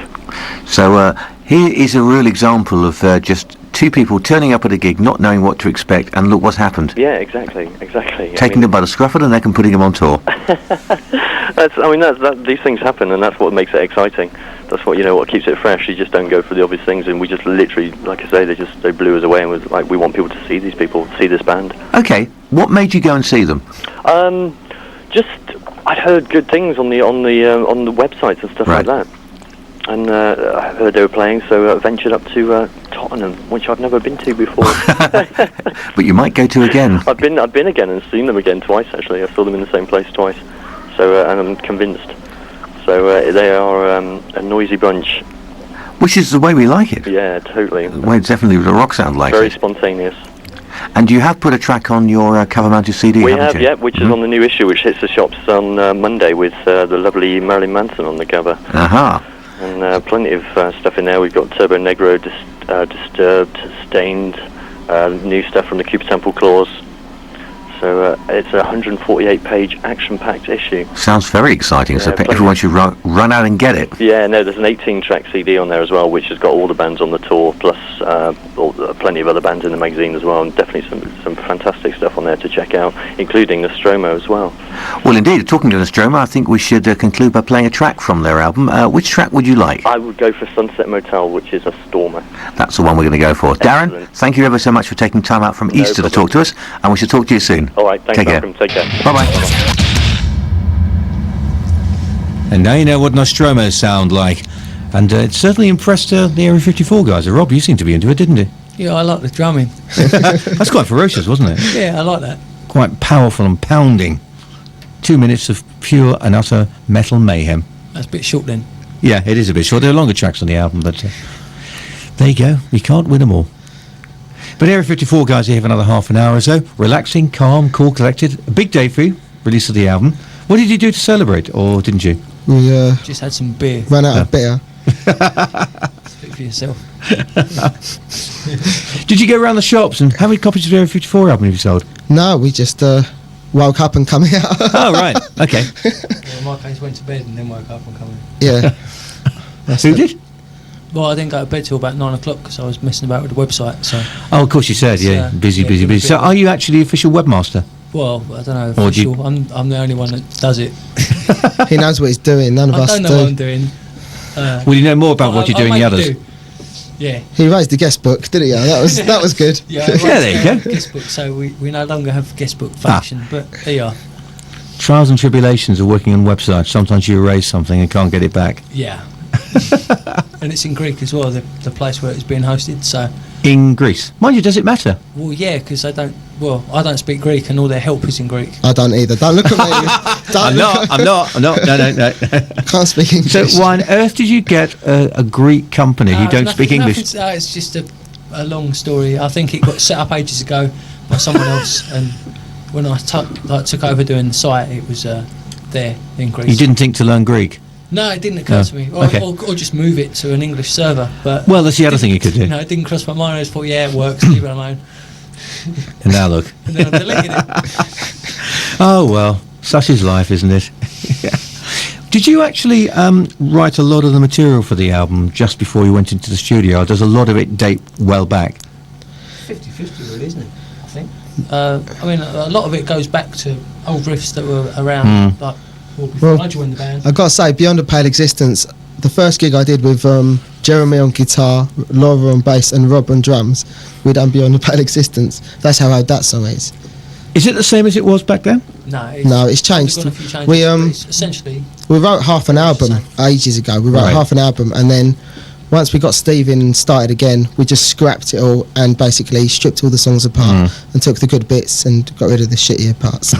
So here is a real example of just two people turning up at a gig, not knowing what to expect, and look what's happened.
Yeah, exactly.
Taking them by the scruff of the neck and putting them on tour.
These things happen, and that's what makes it exciting. That's what keeps it fresh. You just don't go for the obvious things, and we just literally, like I say, they blew us away, and was like, we want people to see these people, see this band.
Okay, what made you go and see them?
I'd heard good things on the websites and stuff like that, and I heard they were playing, so I ventured up to Tottenham, which I've never been to before.
But you might go to again.
I've been again and seen them again twice. Actually, I saw them in the same place twice. So and I'm convinced. So they are a noisy bunch.
Which is the way we like it.
Yeah, totally.
The way definitely the rock sound like
Very
it.
spontaneous.
And you have put a track on your cover-mounted CD,
We
haven't
have,
you?
yeah, which is on the new issue, which hits the shops on Monday with the lovely Marilyn Manson on the cover.
Aha.
And plenty of stuff in there. We've got Turbo Negro, Disturbed, Stained, new stuff from the Cube Sample Claws. So it's a 148-page action-packed issue.
Sounds very exciting, so everyone should run out and get it.
Yeah, no, there's an 18-track CD on there as well, which has got all the bands on the tour, plus plenty of other bands in the magazine as well, and definitely some fantastic stuff on there to check out, including Nostromo as well.
Well, indeed, talking to Nostromo, I think we should conclude by playing a track from their album. Which track would you like?
I would go for Sunset Motel, which is a stormer.
That's the one we're going to go for.
Excellent.
Darren, thank you ever so much for taking time out from Easter to talk to us, and we shall talk to you soon.
All right, thanks,
Take care.
Malcolm. Take care.
Bye-bye.
And now you know what Nostromo sound like. And it certainly impressed the Area 54 guys. Rob, you seem to be into it, didn't you?
Yeah, I like the drumming.
That's quite ferocious, wasn't it?
Yeah, I like that.
Quite powerful and pounding. 2 minutes of pure and utter metal mayhem.
That's a bit short then.
Yeah, it is a bit short. There are longer tracks on the album, but there you go. You can't win them all. But Area 54 guys are here for another half an hour or so. Relaxing, calm, cool, collected. A big day for you, release of the album. What did you do to celebrate, or didn't you?
We
just had some beer.
ran out of beer.
Speak for yourself.
Did you go around the shops, and how many copies of the Area 54 album have you sold?
No, we just woke up and come out.
Oh, right. Okay.
Yeah, in my case, went to bed and then woke up and come in.
Yeah.
Who did?
Well, I didn't go to bed till about 9 o'clock because I was messing about with the website. So.
Oh, of course you said, yeah. Busy. So are you actually the official webmaster?
Well, I don't know.
Or do you-
Official. I'm the only one that does it.
He knows what he's doing. None of
I
us
don't know
do.
what I'm doing.
Well, you know more about what you do than the
I'll
others.
make do. Yeah.
He raised the guest book, didn't he? That was good.
Yeah,
there you go.
Guest book, so we no longer have guest book function, but there you are.
Trials and tribulations of working on websites. Sometimes you erase something and can't get it back.
Yeah. And it's in Greek as well, the place where it's being hosted. So.
In Greece. Mind you, does it matter?
Well, yeah, because I don't speak Greek, and all their help is in Greek.
I don't either. Don't look at me.
I'm not. No.
Can't speak English.
So why on earth did you get a Greek company who don't speak English?
It's just a long story. I think it got set up ages ago by someone else, and when I took over doing the site, it was there in Greece.
You didn't think to learn Greek?
No, it didn't occur to me. Or just move it to an English server. But
well, that's the other thing you could do.
No, it didn't cross my mind. I just thought, yeah, it works. Leave it alone.
And now look.
And then I deleted it.
Oh well, such is life, isn't it? Did you actually write a lot of the material for the album just before you went into the studio, or does a lot of it date well back?
50-50 really, isn't it? I think. I mean, a lot of it goes back to old riffs that were around, like before I joined the band.
I've got to say, Beyond a Pale Existence, the first gig I did with Jeremy on guitar, Laura on bass, and Rob on drums, we done Beyond a Pale Existence. That's how old that song is.
Is it the same as it was back then?
No, it's changed.
There's been a few changes,
We
but it's essentially.
we wrote half an album ages ago. We wrote
Right.
half an album, and then once we got Steve in and started again, we just scrapped it all and basically stripped all the songs apart and took the good bits and got rid of the shittier parts.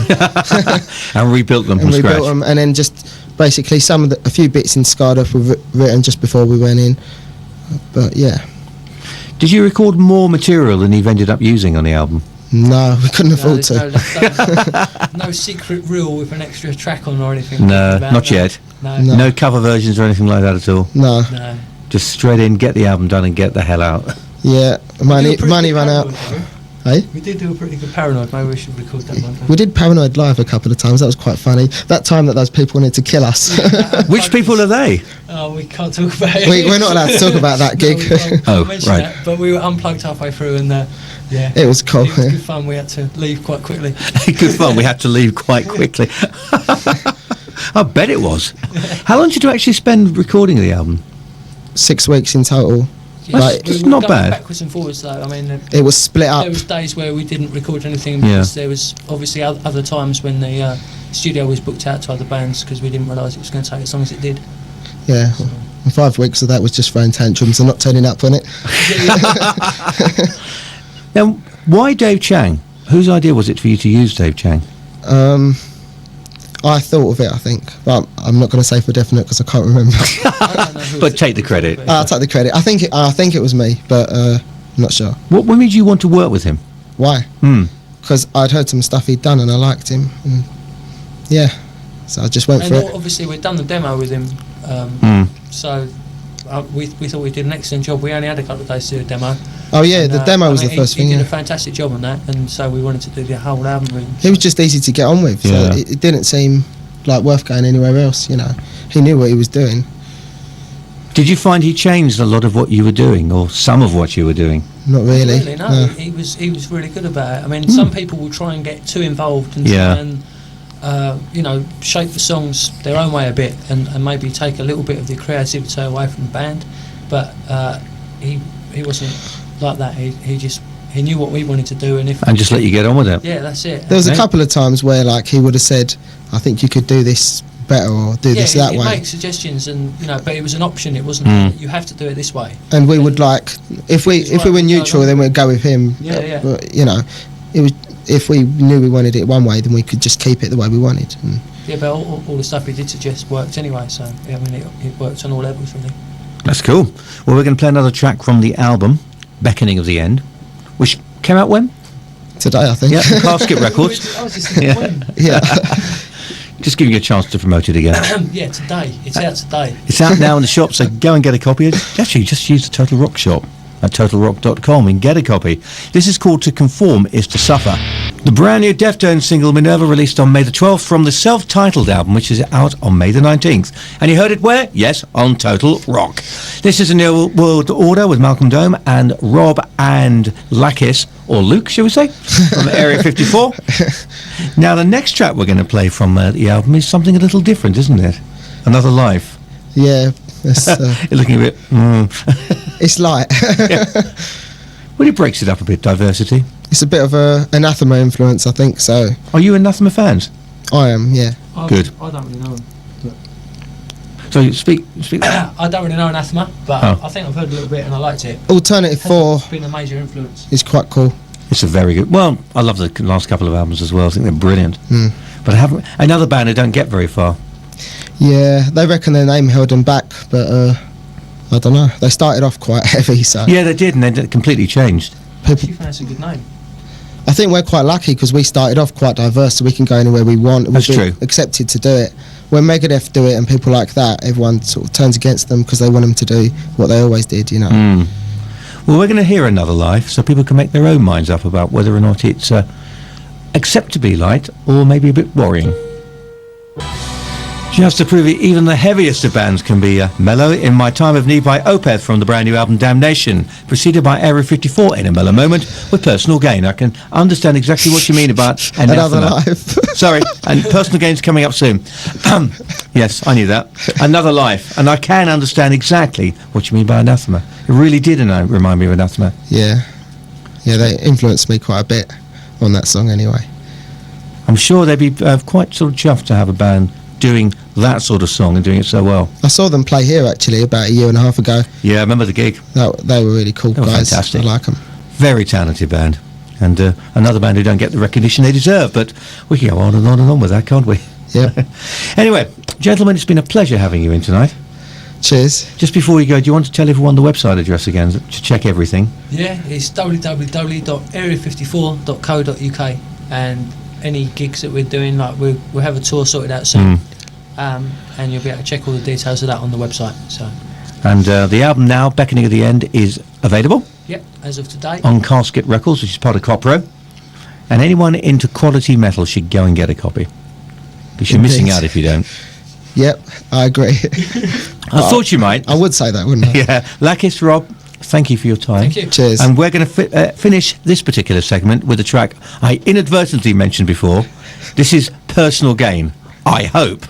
And rebuilt them
and
from
rebuilt
scratch.
them, and then just basically a few bits in Scarduff were written just before we went in. But yeah,
Did you record more material than you've ended up using on the album?
No, we couldn't afford
there's
to.
no secret reel with an extra track on or anything.
No,
about
not
that.
yet.
No.
No cover versions or anything like that at all.
No.
No.
Just straight in, get the album done, and get the hell out.
Yeah, money ran out. Hey?
We did do a pretty good Paranoid. Maybe we should record that one.
We did Paranoid live a couple of times. That was quite funny. That time that those people wanted to kill us.
Which people are they?
Oh, we can't talk about it.
We're not allowed to talk about that gig.
No, we can't
Oh,
mention
right.
that, but we were unplugged halfway through, and yeah,
It was cool.
It was good fun. We had to leave quite quickly.
Good fun. We had to leave quite quickly. I bet it was. How long did you actually spend recording the album?
6 weeks in total.
That's
We were
not
going
bad.
Backwards and forwards, though. I mean,
It was split up.
there was days where we didn't record anything
Yeah.
because there was obviously other times when the studio was booked out to other bands because we didn't realise it was going to take as long as it did.
Yeah. And 5 weeks of that was just throwing tantrums and not turning up on it.
Now, why Dave Chang? Whose idea was it for you to use Dave Chang?
I thought of it, I think, but I'm not going to say for definite because I can't remember.
But take the credit.
I'll take the credit. I think it was me, but I'm not sure.
What made you want to work with him?
Why?
Hmm.
Because I'd heard some stuff he'd done and I liked him. And yeah, so I just went for
And
it.
obviously we'd done the demo with him, so we thought we did an excellent job. We only had a couple of days to do a demo.
Oh yeah,
And,
the demo was
I mean,
the first
he
thing.
did
Yeah.
a fantastic job on that, and so we wanted to do the whole album with him.
He was just easy to get on with, so
Yeah.
it didn't seem like worth going anywhere else. You know, he knew what he was doing.
Did you find he changed a lot of what you were doing, or some of what you were doing?
Not really.
Really, no.
no.
He was really good about it. I mean, some people will try and get too involved and
Yeah.
try and shape the songs their own way a bit, and maybe take a little bit of the creativity away from the band. But he wasn't like that. He knew what we wanted to do, and if
And just let you get on with it.
yeah, that's it.
There was a
Okay.
couple of times where like he would have said, "I think you could do this better or do this that
he'd
way,"
make suggestions, and but it was an option. It wasn't you have to do it this way.
and we would like if we
He's right,
were
we'd go
neutral,
along.
then we'd go with him.
Yeah, yeah.
But, you know, it was if we knew we wanted it one way, then we could just keep it the way we wanted. And
Yeah, but all the stuff he did suggest worked anyway. So yeah, I mean, it worked on all levels really.
That's cool. Well, we're going to play another track from the album, Beckoning of the End, which came out when?
today, I think.
Yeah, Casket Records.
I was just thinking,
Yeah.
when?
Yeah.
Just giving you a chance to promote it again.
Yeah, today. It's out today.
It's out now in the shop, so go and get a copy. Actually, just use the Total Rock shop at totalrock.com and get a copy. This is called To Conform Is To Suffer. The brand new Deftones single Minerva, released on May the 12th from the self-titled album, which is out on May the 19th. And you heard it where? Yes, on Total Rock. This is a New World Order with Malcolm Dome and Rob and Lakis, or Luke, shall we say, from Area 54. Now, the next track we're going to play from the album is something a little different, isn't it? Another Life.
Yeah. It's,
You're looking a bit...
it's light.
Well, it breaks it up a bit, Diversity.
It's a bit of a Anathema influence, I think. So
Are you Anathema fans?
I am. Yeah.
Good.
I don't really know him.
So you speak...
I don't really know Anathema, but
Oh.
I think I've heard a little bit and I liked it.
Alternative 4
It's been a major influence.
is quite cool.
It's a very good... Well, I love the last couple of albums as well. I think they're brilliant.
Mm.
But I haven't... Another band who don't get very far.
Yeah, they reckon their name held them back, but I don't know. They started off quite heavy, so
Yeah, they did, and then it completely changed.
You think that's a good name?
I think we're quite lucky because we started off quite diverse, so we can go anywhere we want.
That's
We've been
true.
accepted to do it. When Megadeth do it and people like that, everyone sort of turns against them because they want them to do what they always did, you know.
Mm. Well, we're going to hear Another Life, so people can make their own minds up about whether or not it's acceptably light or maybe a bit worrying. Just to prove it, even the heaviest of bands can be mellow. In My Time of Need by Opeth from the brand new album Damnation, preceded by Area 54 in a mellow moment with Personal Gain. I can understand exactly what you mean about
Another
Anathema.
Life.
Sorry, and Personal Gain's coming up soon. Yes, I knew that. Another Life, and I can understand exactly what you mean by Anathema. It really did remind me of Anathema.
Yeah. Yeah, they influenced me quite a bit on that song anyway.
I'm sure they'd be quite sort of chuffed to have a band doing that sort of song and doing it so well.
I saw them play here actually about a year and a half ago.
Yeah, I remember the gig.
They were really cool
They were
guys.
fantastic.
I like them.
Very talented band. And another band who don't get the recognition they deserve, but we can go on and on and on with that, can't we?
Yeah.
Anyway, gentlemen, it's been a pleasure having you in tonight.
Cheers.
Just before you go, do you want to tell everyone the website address again to check everything?
Yeah, it's www.area54.co.uk, and any gigs that we're doing, like we'll have a tour sorted out soon, and you'll be able to check all the details of that on the website. So.
And the album now, Beckoning of the End, is available.
Yep, as of today.
On Casket Records, which is part of Copro. And anyone into quality metal should go and get a copy. Because you're missing out if you don't.
Yep, I agree.
I thought you might.
I would say that, wouldn't I?
Yeah. Lakis, Rob, thank you for your time.
Thank you.
Cheers.
And we're going to finish this particular segment with a track I inadvertently mentioned before. This is Personal Gain, I hope.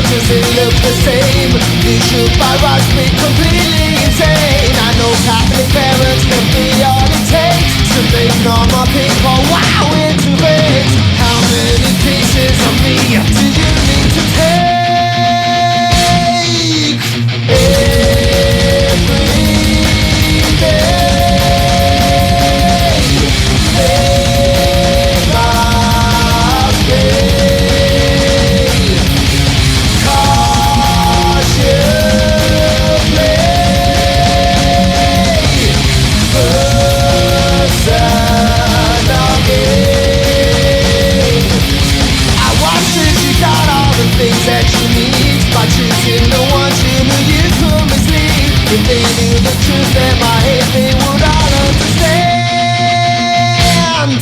Does it look the same? You should by rights be completely insane. I know Catholic parents can be all it takes to make normal people wow into hate. How many pieces of me do you need to take? Every day. That you need by choosing the ones you knew you could mislead. If they knew the truth, then my hate they would all understand.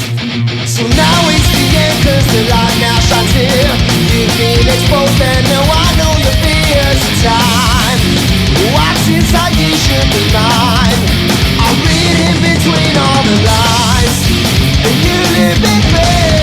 So now it's the end, cause the light now shines here. You've been exposed and now I know your fears. Time, what's inside you should be mine. I'm reading between all the lines, and you live in pain.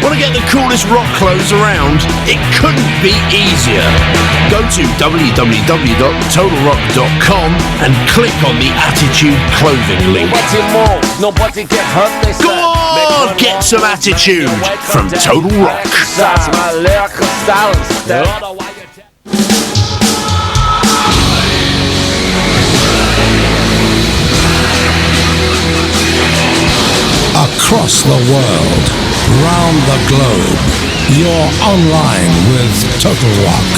Want to get the coolest rock clothes around? It couldn't be easier. Go to www.totalrock.com and click on the Attitude clothing link. Go on, get some attitude from Total Rock.
Across the world, round the globe, you're online with Total Rock.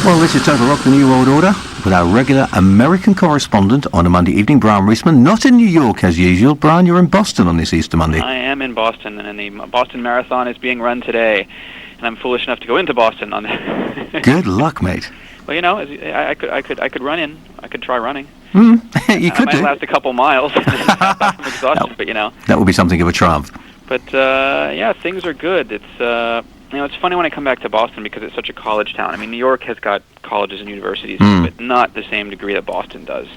Well, this is Total Rock, the New World Order, with our regular American correspondent on a Monday evening, Brian Reisman. Not in New York as usual. Brian, you're in Boston on this Easter Monday.
I am in Boston, and the Boston Marathon is being run today, and I'm foolish enough to go into Boston on that.
Good luck, mate.
Well, you know, I could run in. I could try running.
You could
might
do.
last a couple miles from exhaustion, but you know.
That would be something of a triumph.
But yeah, things are good. It's it's funny when I come back to Boston because it's such a college town. I mean, New York has got colleges and universities, but not the same degree that Boston does.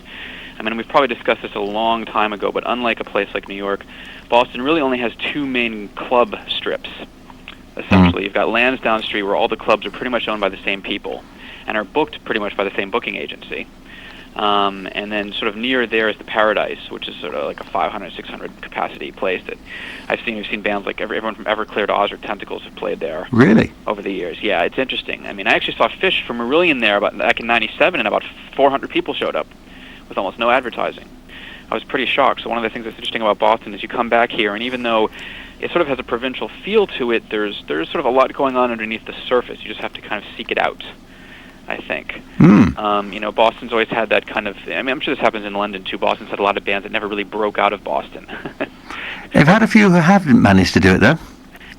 I mean, we've probably discussed this a long time ago, but unlike a place like New York, Boston really only has two main club strips. Essentially, you've got Lansdowne Street, where all the clubs are pretty much owned by the same people and are booked pretty much by the same booking agency. And then sort of near there is the Paradise, which is sort of like a 500, 600 capacity place that we've seen bands like everyone from Everclear to Ozric Tentacles have played there.
Really?
Over the years. Yeah, it's interesting. I mean, I actually saw Fish from Marillion there back in '97, and about 400 people showed up with almost no advertising. I was pretty shocked. So one of the things that's interesting about Boston is you come back here, and even though it sort of has a provincial feel to it, there's sort of a lot going on underneath the surface. You just have to kind of seek it out, I think. Boston's always had that kind of... I mean, I'm sure this happens in London, too. Boston's had a lot of bands that never really broke out of Boston.
They've had a few who haven't managed to do it, though.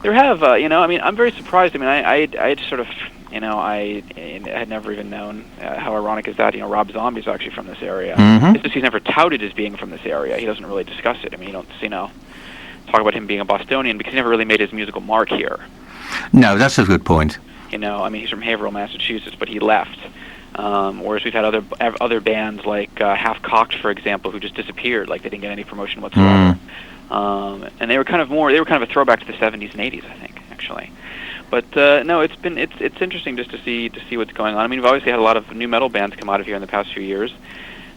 There have, I mean, I'm very surprised. I mean, I sort of, I had never even known, how ironic is that, Rob Zombie's actually from this area. It's just he's never touted as being from this area. He doesn't really discuss it. I mean, you don't, talk about him being a Bostonian because he never really made his musical mark here.
No, that's a good point.
I mean, he's from Haverhill, Massachusetts, but he left. Whereas we've had other bands like Half Cocked, for example, who just disappeared, like they didn't get any promotion whatsoever. And they were kind of a throwback to the 70s and 80s, I think, actually. But no, it's interesting just to see what's going on. I mean, we've obviously had a lot of new metal bands come out of here in the past few years.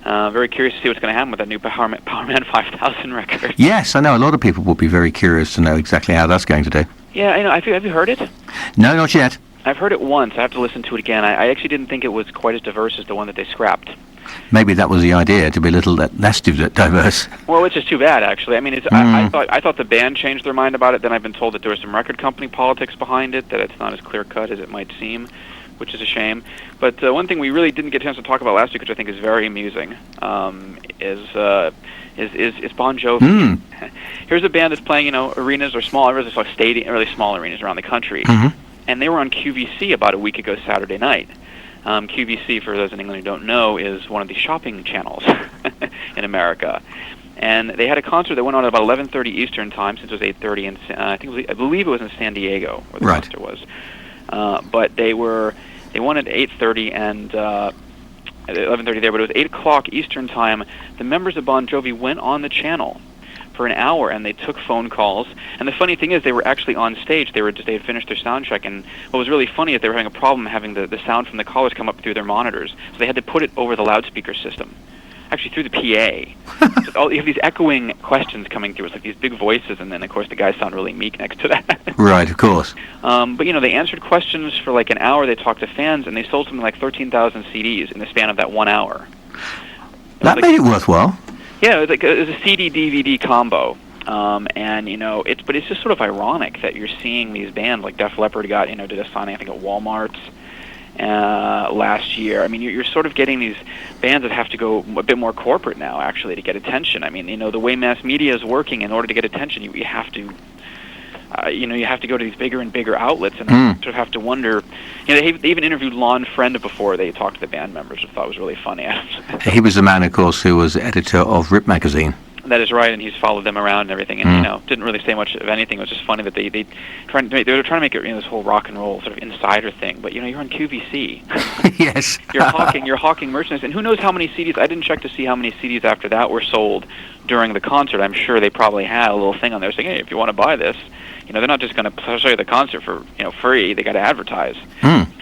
Very curious to see what's going to happen with that new Powerman 5000 record.
Yes, I know a lot of people will be very curious to know exactly how that's going to do.
Yeah, I know. Have you heard it?
No, not yet.
I've heard it once. I have to listen to it again. I actually didn't think it was quite as diverse as the one that they scrapped.
Maybe that was the idea, to be a little less diverse.
Well, which is too bad, actually. I mean, I thought the band changed their mind about it. Then I've been told that there was some record company politics behind it, that it's not as clear-cut as it might seem, which is a shame. But one thing we really didn't get a chance to talk about last week, which I think is very amusing, is Bon Jovi. Here's a band that's playing, arenas or small arenas, like really small arenas around the country. And they were on QVC about a week ago Saturday night. QVC, for those in England who don't know, is one of the shopping channels in America. And they had a concert that went on at about 11:30 Eastern time, since it was 8:30, and I believe it was in San Diego where the concert was. But they won at 8:30 and 11:30 there, but it was 8 o'clock Eastern time. The members of Bon Jovi went on the channel for an hour, and they took phone calls. And the funny thing is, they were actually on stage. They had finished their sound check, and what was really funny is they were having a problem having the sound from the callers come up through their monitors, so they had to put it over the loudspeaker system, actually through the PA. So you have these echoing questions coming through. It's like these big voices, and then of course the guys sound really meek next to that.
Right, of course.
But they answered questions for like an hour. They talked to fans, and they sold something like 13,000 CDs in the span of that 1 hour.
That made it worthwhile.
Yeah, it was a CD-DVD combo, and it's just sort of ironic that you're seeing these bands like Def Leppard did a signing I think at Walmart last year. I mean, you're sort of getting these bands that have to go a bit more corporate now, actually, to get attention. I mean, the way mass media is working, in order to get attention, you have to. You have to go to these bigger and bigger outlets, and I sort of have to wonder. They even interviewed Lon Friend before they talked to the band members, which I thought was really funny.
He was the man, of course, who was editor of Rip magazine.
That is right, and he's followed them around and everything, and didn't really say much of anything. It was just funny that they were trying to make it this whole rock and roll sort of insider thing. But you're on QVC.
Yes.
You're hawking merchandise, and who knows how many CDs? I didn't check to see how many CDs after that were sold during the concert. I'm sure they probably had a little thing on there saying, "Hey, if you want to buy this, they're not just going to show you the concert for free. They got to advertise."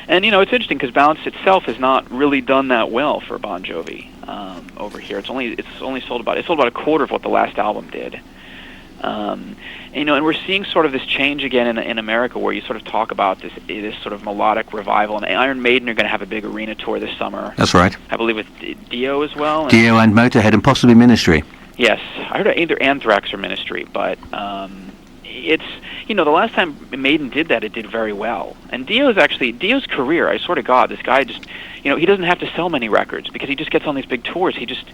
And it's interesting because Bounce itself has not really done that well for Bon Jovi over here. It's only sold about a quarter of what the last album did. And we're seeing sort of this change again in America, where you sort of talk about this sort of melodic revival. And Iron Maiden are going to have a big arena tour this summer.
That's right.
I believe with Dio as well.
Dio and Motorhead and possibly Ministry.
Yes, I heard either Anthrax or Ministry, but it's the last time Maiden did that, it did very well. And Dio's career, I swear to God, this guy just he doesn't have to sell many records because he just gets on these big tours. He just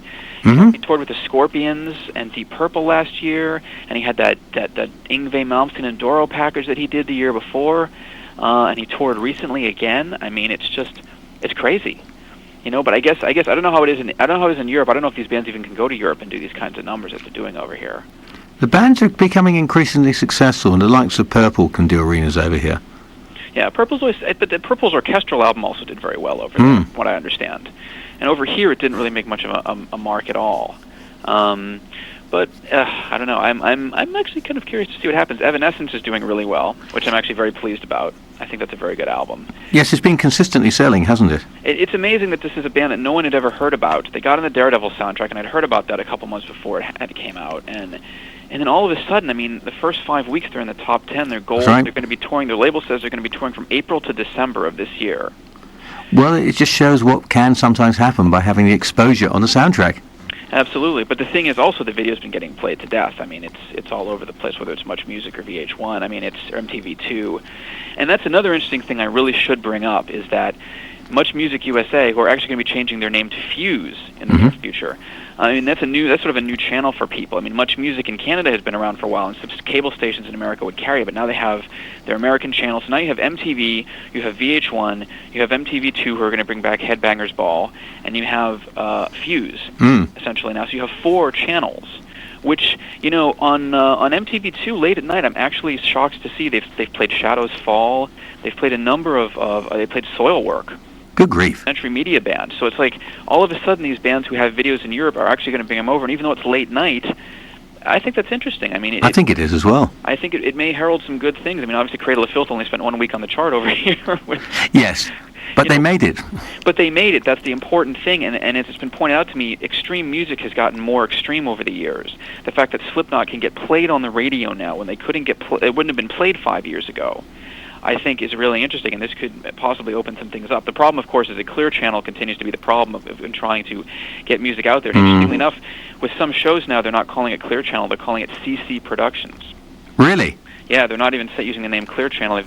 he toured with the Scorpions and Deep Purple last year, and he had that Yngwie Malmsteen and Doro package that he did the year before, and he toured recently again. I mean, it's crazy. But I guess I don't know how it is in Europe. I don't know if these bands even can go to Europe and do these kinds of numbers that they're doing over here.
The bands are becoming increasingly successful, and the likes of Purple can do arenas over here.
Yeah, Purple's Purple's orchestral album also did very well over there, from what I understand. And over here, it didn't really make much of a mark at all. But I don't know. I'm actually kind of curious to see what happens. Evanescence is doing really well, which I'm actually very pleased about. I think that's a very good album.
Yes, it's been consistently selling, hasn't it?
It's amazing that this is a band that no one had ever heard about. They got on the Daredevil soundtrack, and I'd heard about that a couple months before it came out. And then all of a sudden, I mean, the first 5 weeks they're in the top 10. They're gold.
Right.
They're going to be touring. Their label says they're going to be touring from April to December of this year.
Well, it just shows what can sometimes happen by having the exposure on the soundtrack.
Absolutely, but the thing is also the video's been getting played to death. I mean, it's all over the place, whether it's Much Music or VH1. I mean, it's MTV2. And that's another interesting thing I really should bring up, is that Much Music USA, who are actually going to be changing their name to Fuse in the near future. I mean, that's sort of a new channel for people. I mean, Much Music in Canada has been around for a while, and some cable stations in America would carry it, but now they have their American channels. So now you have MTV, you have VH1, you have MTV2, who are going to bring back Headbangers Ball, and you have Fuse, essentially now. So you have 4 channels, which, on MTV2 late at night, I'm actually shocked to see they've played Shadows Fall, they've played a number of they played Soilwork.
Good grief.
Century Media Band. So it's like all of a sudden these bands who have videos in Europe are actually going to bring them over, and even though it's late night, I think that's interesting. I mean,
I think it is as well.
I think it may herald some good things. I mean, obviously Cradle of Filth only spent 1 week on the chart over here.
Yes, but they made it.
But they made it. That's the important thing, and it's been pointed out to me, extreme music has gotten more extreme over the years. The fact that Slipknot can get played on the radio now when they couldn't it wouldn't have been played 5 years ago, I think is really interesting, and this could possibly open some things up. The problem, of course, is that Clear Channel continues to be the problem in trying to get music out there. And interestingly enough, with some shows now, they're not calling it Clear Channel, they're calling it CC Productions.
Really?
Yeah, they're not even using the name Clear Channel.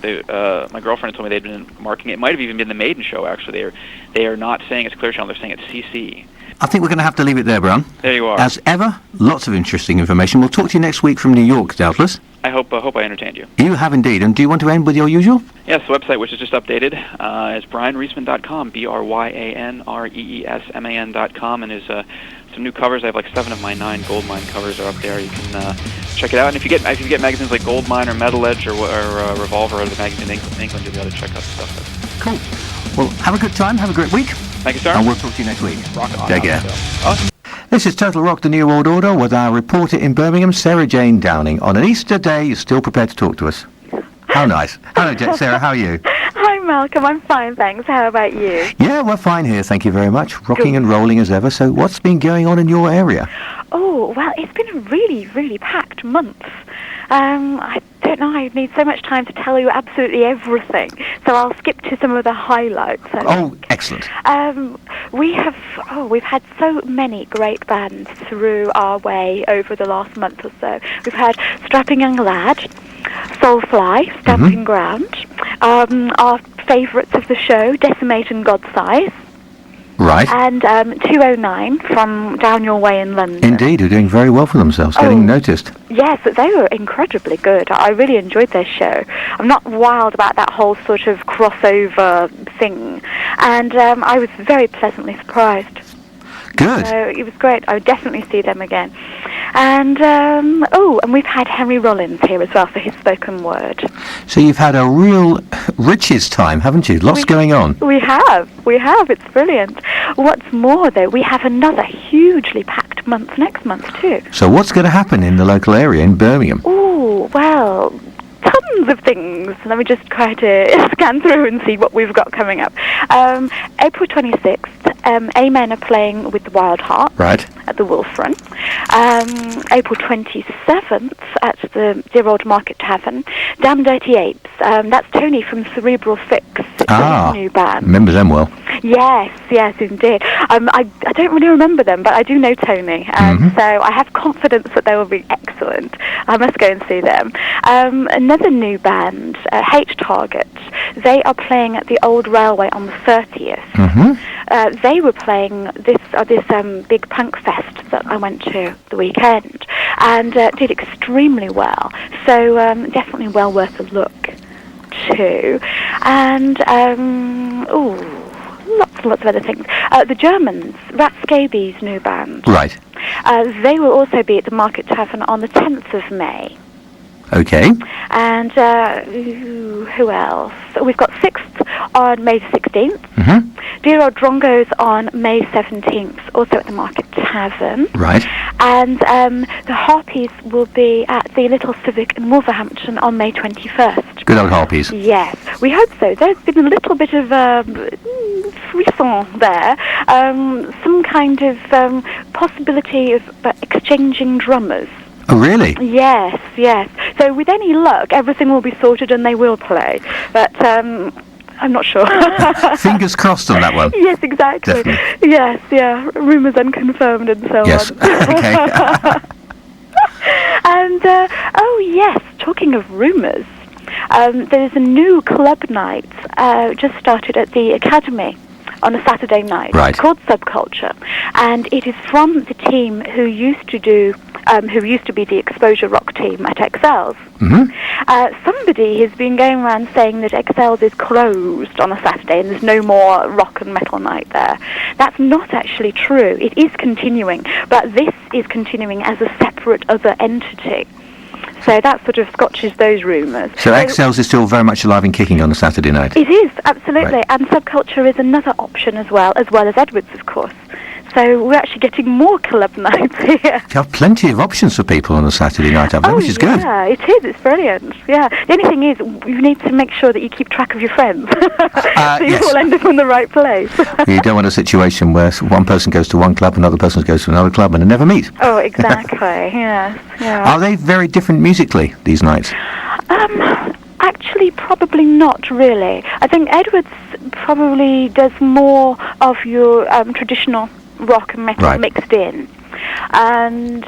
My girlfriend told me they'd been marking it. It might have even been the Maiden show, actually. They are not saying it's Clear Channel, they're saying it's CC.
I think we're going to have to leave it there, Brian.
There you are.
As ever, lots of interesting information. We'll talk to you next week from New York, doubtless.
I hope I entertained you.
You have indeed. And do you want to end with your usual?
Yes, the website, which is just updated, is BrianReisman.com, BRYANREESMAN.com, and there's some new covers. I have like 7 of my 9 Goldmine covers are up there. You can check it out. And if you get magazines like Goldmine or Metal Edge or Revolver or the magazine in England, you'll be able to check out the stuff.
Cool. Well, have a good time. Have a great week.
Thank you, sir.
And we'll talk to you next week.
Rock on.
Take care.
Awesome.
This is Total Rock, the New World Order, with our reporter in Birmingham, Sarah Jane Downing. On an Easter day, you're still prepared to talk to us. How nice. Hello, Sarah. How are you?
Hi, Malcolm. I'm fine, thanks. How about you?
Yeah, we're fine here. Thank you very much. Rocking and rolling as ever. So what's been going on in your area?
Oh, well, it's been a really, really packed month. I don't know, I need so much time to tell you absolutely everything, so I'll skip to some of the highlights.
Oh, excellent.
We've had so many great bands through our way over the last month or so. We've had Strapping Young Lad, Soulfly, Stamping Ground, our favourites of the show, Decimate and Godsize.
Right.
And 209 from down your way in London.
Indeed, who are doing very well for themselves, getting noticed.
Yes, they were incredibly good. I really enjoyed their show. I'm not wild about that whole sort of crossover thing. And I was very pleasantly surprised.
Good.
So it was great. I would definitely see them again. And and we've had Henry Rollins here as well for his spoken word.
So you've had a real riches time, haven't you? Lots going on.
We have. It's brilliant. What's more, though, we have another hugely packed month next month too.
So what's going to happen in the local area in Birmingham?
Oh, well, tons of things. Let me just try to scan through and see what we've got coming up. April 26th, Amen are playing with the Wild Heart
Right.
at the Wolf Run. April 27th at the Dear Old Market Tavern, Damn Dirty Apes. That's Tony from Cerebral Fix. It's his new band.
Remember them well.
Yes, indeed. I don't really remember them, but I do know Tony, so I have confidence that they will be excellent. I must go and see them. Another new band, H Target. They are playing at the Old Railway on the 30th. They were playing this big punk fest that I went to the weekend, and did extremely well. So definitely well worth a look too. And lots of other things. The Germans, Rat Scabies' new band.
Right.
They will also be at the Market Tavern on the 10th of May.
Okay.
And who else? We've got Sixth on May 16th. Dear Old Drongos on May 17th, also at the Market Tavern.
Right.
And the Harpies will be at the Little Civic in Wolverhampton on May 21st.
Good old Harpies.
Yes, we hope so. There's been a little bit of frisson there. Some kind of possibility of exchanging drummers.
Oh, really?
Yes. So with any luck, everything will be sorted and they will play. But I'm not sure.
Fingers crossed on that one.
Yes, exactly.
Definitely.
Yes, yeah. Rumours unconfirmed and so
Yes.
on.
Okay.
And, yes, talking of rumours, there's a new club night just started at the Academy on a Saturday night.
Right.
It's called Subculture, and it is from the team who used to be the Exposure Rock team at Excels. Somebody has been going around saying that Excels is closed on a Saturday and there's no more rock and metal night there. That's not actually true. It is continuing, but this is continuing as a separate other entity. So that sort of scotches those rumours.
So Excels is still very much alive and kicking on a Saturday night.
It is, absolutely.
Right.
And Subculture is another option as well as Edwards, of course. So we're actually getting more club nights here.
You have plenty of options for people on a Saturday night up there, which is good.
Yeah, it is. It's brilliant. Yeah. The only thing is, you need to make sure that you keep track of your friends. So you all end up in the right place.
You don't want a situation where one person goes to one club, another person goes to another club, and they never meet.
Oh, exactly. Yes. Yeah.
Are they very different musically, these nights?
Actually, probably not really. I think Edwards probably does more of your traditional rock and metal mixed in. And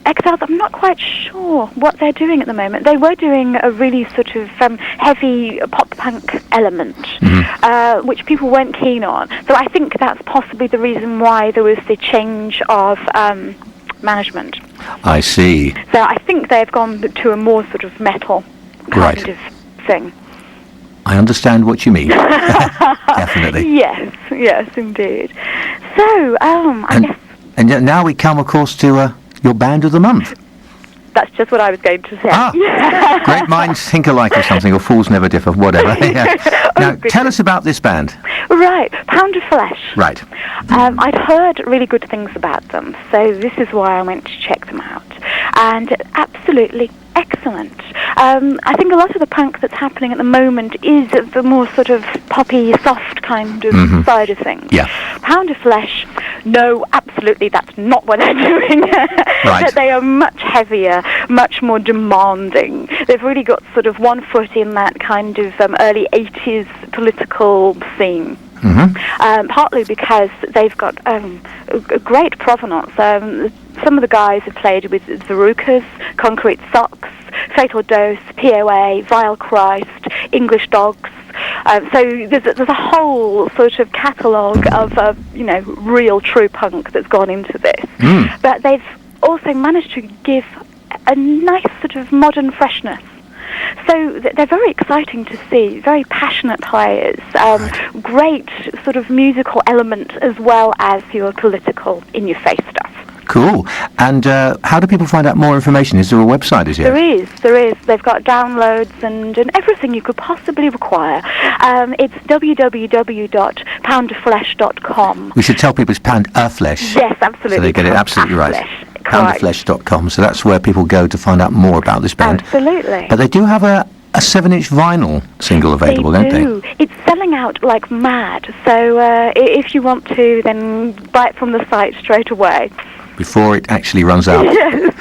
Excels, I'm not quite sure what they're doing at the moment. They were doing a really sort of heavy pop-punk element, which people weren't keen on. So I think that's possibly the reason why there was the change of management.
I see.
So I think they've gone to a more sort of metal kind of thing.
I understand what you mean. Definitely.
Yes, indeed. So, I guess...
And now we come, of course, to your band of the month.
That's just what I was going to say.
Great minds think alike or something, or fools never differ, whatever. Now, tell us about this band.
Right, Pound of Flesh.
Right.
I'd heard really good things about them, so this is why I went to check them out. And absolutely excellent. I think a lot of the punk that's happening at the moment is the more sort of poppy, soft kind of side of things.
Yeah.
Pound of Flesh, no, absolutely, that's not what they're doing.
Right.
They are much heavier, much more demanding. They've really got sort of one foot in that kind of early 80s political scene. Partly because they've got a great provenance. Some of the guys have played with Verucas, Concrete Socks, Fatal Dose, POA, Vile Christ, English Dogs. So there's a whole sort of catalogue of real true punk that's gone into this. But they've also managed to give a nice sort of modern freshness. So they're very exciting to see, very passionate players, great sort of musical element as well as your political in-your-face stuff.
Cool. And how do people find out more information? Is there a website? Is
There is. They've got downloads and everything you could possibly require. It's www.poundoflesh.com.
We should tell people it's Pound Flesh.
Yes, absolutely.
So they get it absolutely right. Poundoflesh.com. So that's where people go to find out more about this band.
Absolutely.
But they do have a 7-inch vinyl single available, don't they?
It's selling out like mad. So if you want to, then buy it from the site straight away.
Before it actually runs out.
Yes.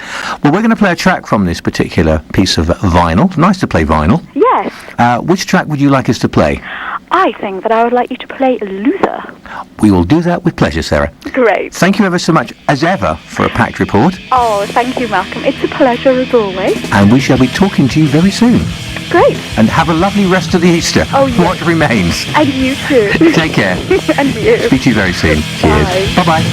Well, we're going to play a track from this particular piece of vinyl. Nice to play vinyl.
Yes.
Which track would you like us to play?
I think that I would like you to play Loser.
We will do that with pleasure, Sarah.
Great.
Thank you ever so much, as ever, for a packed report.
Oh, thank you, Malcolm. It's a pleasure as always.
And we shall be talking to you very soon.
Great.
And have a lovely rest of the Easter.
Oh, yes.
What remains.
And you too.
Take care.
And you.
Speak to you very soon. Cheers. Bye-bye.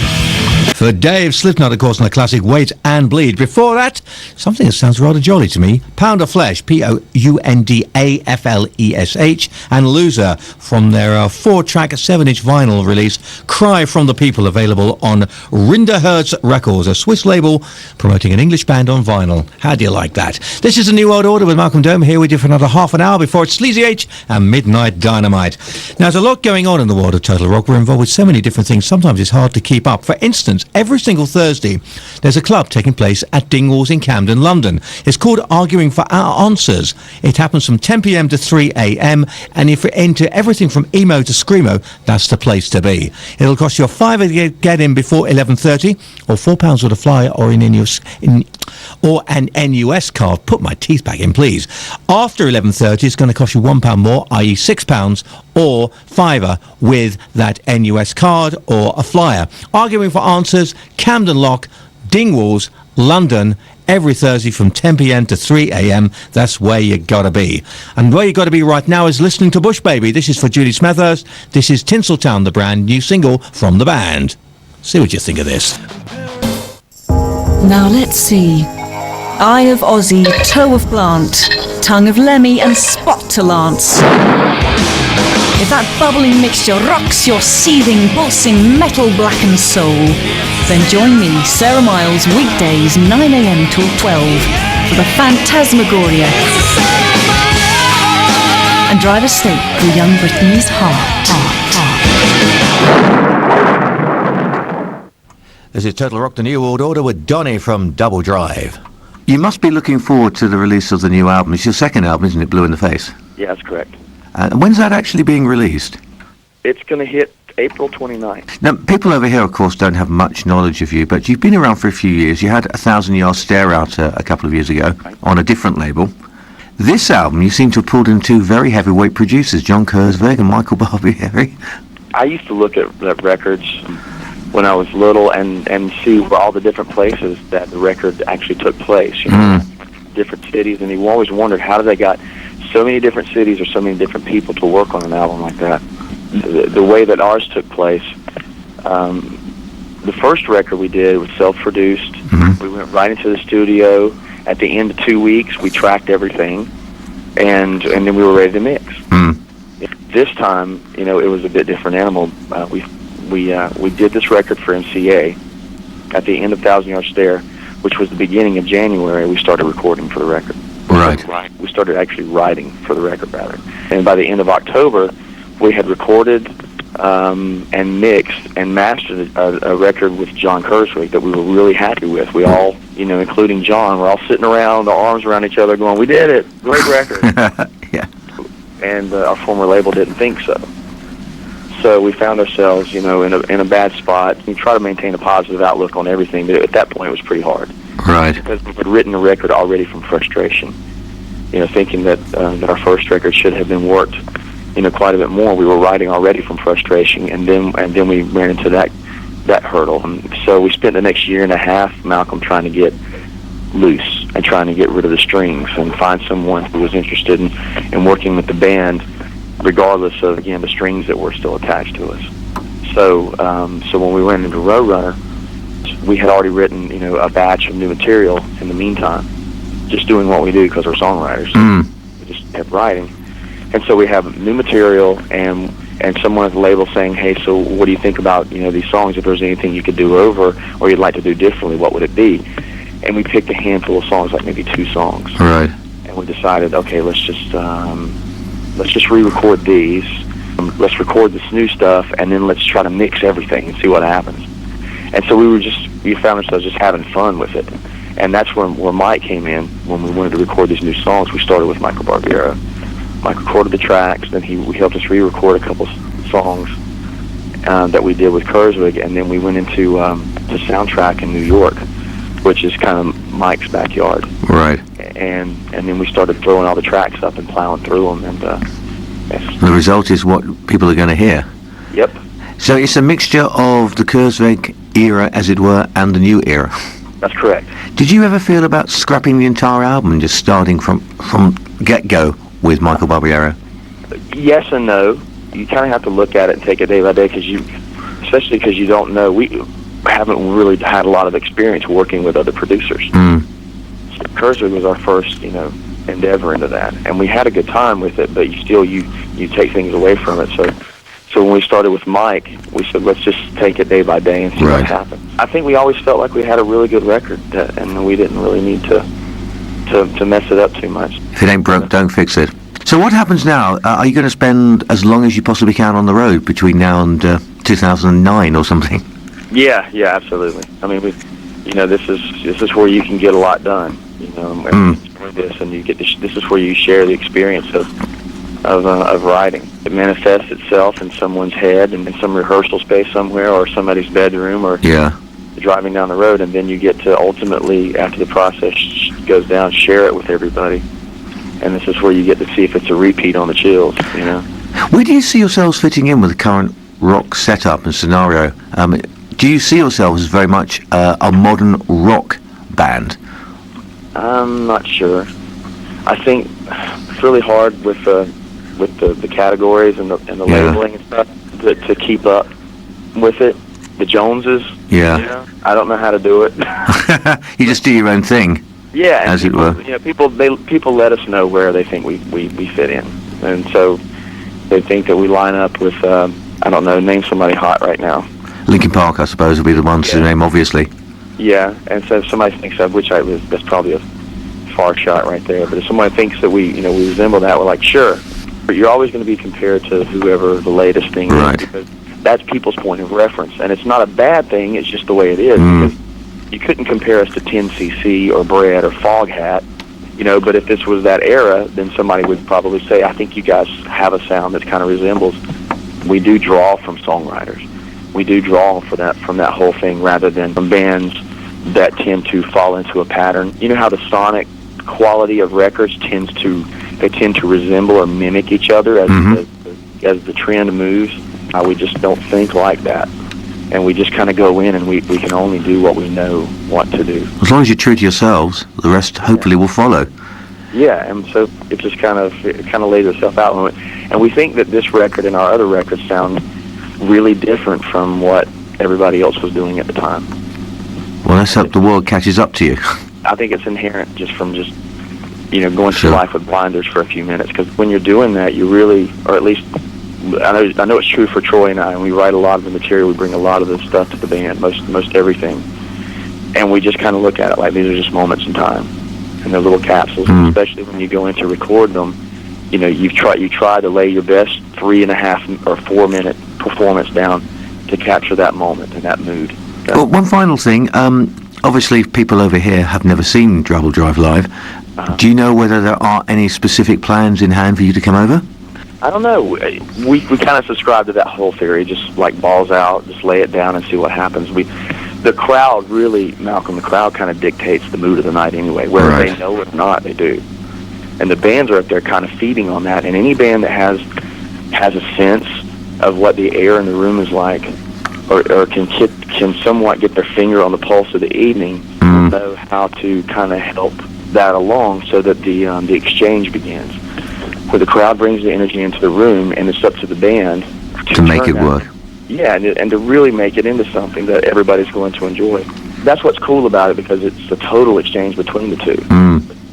For Dave Slipknot, of course, on the classic Wait and Bleed. Before that, something that sounds rather jolly to me. Pound of Flesh, Poundaflesh, and Loser from their 4-track, 7-inch vinyl release, Cry from the People, available on Rinderherz Records, a Swiss label promoting an English band on vinyl. How do you like that? This is the New World Order with Malcolm Dome here with you for another half an hour before it's Sleazy H and Midnight Dynamite. Now, there's a lot going on in the world of Total Rock. We're involved with so many different things, sometimes it's hard to keep up. For instance, every single Thursday, there's a club taking place at Dingwalls in Camden, London. It's called Arguing for Our Answers. It happens from 10 p.m. to 3 a.m. And if you're into everything from emo to screamo, that's the place to be. It'll cost you a £5 to get in before 11:30, or £4 with a flyer, or or an NUS card. Put my teeth back in, please. After 11:30, it's going to cost you £1 more, i.e. £6, or £5 with that NUS card or a flyer. Arguing for Answers, Camden Lock, Dingwalls, London, every Thursday from 10 p.m. to 3 a.m. That's where you gotta be. And where you gotta be right now is listening to Bush Baby. This is for Judy Smethurst. This is Tinseltown, the brand new single from the band. See what you think of this.
Now let's see. Eye of Ozzy, toe of Plant, tongue of Lemmy and spot to Lance. If that bubbling mixture rocks your seething, pulsing, metal-blackened soul, then join me, Sarah Miles, weekdays 9 a.m. till 12 for the Phantasmagoria and drive a stake through young Brittany's heart.
This is Total Rock, the New World Order with Donny from Double Drive.
You must be looking forward to the release of the new album. It's your second album, isn't it, Blue in the Face?
Yeah, that's correct.
When's that actually being released?
It's going to hit April 29th.
Now, people over here, of course, don't have much knowledge of you, but you've been around for a few years. You had 1,000 Yard Stare out a couple of years ago on a different label. This album, you seem to have pulled in two very heavyweight producers, John Kurzweig and Michael Barbieri.
I used to look at records when I was little and see all the different places that the record actually took place, you know, different cities, and you always wondered how did they got so many different cities or so many different people to work on an album like that. The way that ours took place, the first record we did was self-produced. We went right into the studio. At the end of 2 weeks, we tracked everything, and then we were ready to mix. This time, you know, it was a bit different animal. We did this record for MCA. At the end of 1,000 Yard Stare, which was the beginning of January, we started recording for the record.
Right.
We started actually writing for the record, rather. And by the end of October, we had recorded and mixed and mastered a record with John Kurzweig that we were really happy with. We all, you know, including John, we're all sitting around, our arms around each other going, we did it, great record.
Yeah.
And our former label didn't think so. So we found ourselves, you know, in a bad spot. We try to maintain a positive outlook on everything, but at that point it was pretty hard.
Right.
Because we had written a record already from frustration. You know, thinking that our first record should have been worked, you know, quite a bit more. We were writing already from frustration, and then we ran into that hurdle. And so we spent the next year and a half, Malcolm, trying to get loose and trying to get rid of the strings and find someone who was interested in working with the band, regardless of, again, the strings that were still attached to us. So when we went into Roadrunner, we had already written, you know, a batch of new material in the meantime, just doing what we do because we're songwriters. We just kept writing. And so we have new material, and
and someone at the label saying, hey, so what do you think about, these songs? If there's anything you could do over or you'd like to do differently, what would it be? And we picked a handful of songs, like maybe 2 songs.
Right.
And we decided, okay, let's just re-record these. Let's record this new stuff, and then let's try to mix everything and see what happens. And so we found ourselves just having fun with it. And that's where Mike came in when we wanted to record these new songs. We started with Michael Barbiero. Mike recorded the tracks, then he helped us re-record a couple songs that we did with Kurzweg, and then we went into the Soundtrack in New York, which is kind of Mike's backyard.
Right.
And then we started throwing all the tracks up and plowing through them, and
the result is what people are going to hear.
Yep.
So it's a mixture of the Kurzweg era, as it were, and the new era.
That's correct.
Did you ever feel about scrapping the entire album and just starting from get-go with Michael Barbiero?
Yes and no. You kind of have to look at it and take it day by day, especially because you don't know. We haven't really had a lot of experience working with other producers.
Mm.
So Kurzweg was our first, endeavor into that, and we had a good time with it. But you take things away from it. So when we started with Mike, we said, let's just take it day by day and see what happens. I think we always felt like we had a really good record, and we didn't really need to mess it up too much.
If it ain't broke, don't fix it. So what happens now? Are you going to spend as long as you possibly can on the road between now and 2009 or something?
Yeah, absolutely. I mean, this is where you can get a lot done. This, and you get this is where you share the experience of writing. It manifests itself in someone's head and in some rehearsal space somewhere, or somebody's bedroom, or driving down the road, and then you get to ultimately, after the process goes down, share it with everybody. And this is where you get to see if it's a repeat on the Chills.
Where do you see yourselves fitting in with the current rock setup and scenario? Do you see yourselves as very much a modern rock band?
I'm not sure. I think it's really hard with the categories and the labeling and stuff to keep up with it. The Joneses.
Yeah.
I don't know how to do it.
You just do your own thing.
Yeah,
as it were.
People let us know where they think we fit in, and so they think that we line up with I don't know, name somebody hot right now.
Linkin Park, I suppose, will be the ones to name, obviously.
Yeah, and so if somebody thinks that's probably a far shot right there. But if somebody thinks that we resemble that, we're like, sure. But you're always going to be compared to whoever the latest thing is, because that's people's point of reference, and it's not a bad thing. It's just the way it is. Because you couldn't compare us to 10cc or Bread or Foghat, But if this was that era, then somebody would probably say, I think you guys have a sound that kind of resembles. We do draw from songwriters. We do draw from that whole thing, rather than from bands that tend to fall into a pattern. You know how the sonic quality of records tend to resemble or mimic each other as the trend moves. We just don't think like that, and we just kind of go in and we can only do what we know what to do.
As long as you're true to yourselves, the rest hopefully will follow.
Yeah, and so it just kind of lays itself out, and we think that this record and our other records sound really different from what everybody else was doing at the time.
Well, let's hope the world catches up to you.
I think it's inherent just from going through life with blinders for a few minutes, because when you're doing that, you really, or at least I know it's true for Troy and I, and we write a lot of the material, we bring a lot of the stuff to the band, most everything, and we just kind of look at it like these are just moments in time, and they're little capsules, especially when you go in to record them. You try to lay your best 3.5 or 4 minute performance down to capture that moment and that mood. Okay?
Well, one final thing. Obviously, people over here have never seen Double Drive live. Do you know whether there are any specific plans in hand for you to come over?
I don't know. We kind of subscribe to that whole theory, just like balls out, just lay it down and see what happens. The crowd really, Malcolm, the crowd kind of dictates the mood of the night anyway, whether they know it or not, they do. And the bands are up there kind of feeding on that, and any band that has a sense of what the air in the room is like, or can somewhat get their finger on the pulse of the evening, will know how to kind of help that along so that the exchange begins. Where the crowd brings the energy into the room, and it's up to the band
to make it work.
Yeah, and to really make it into something that everybody's going to enjoy. That's what's cool about it, because it's a total exchange between the two.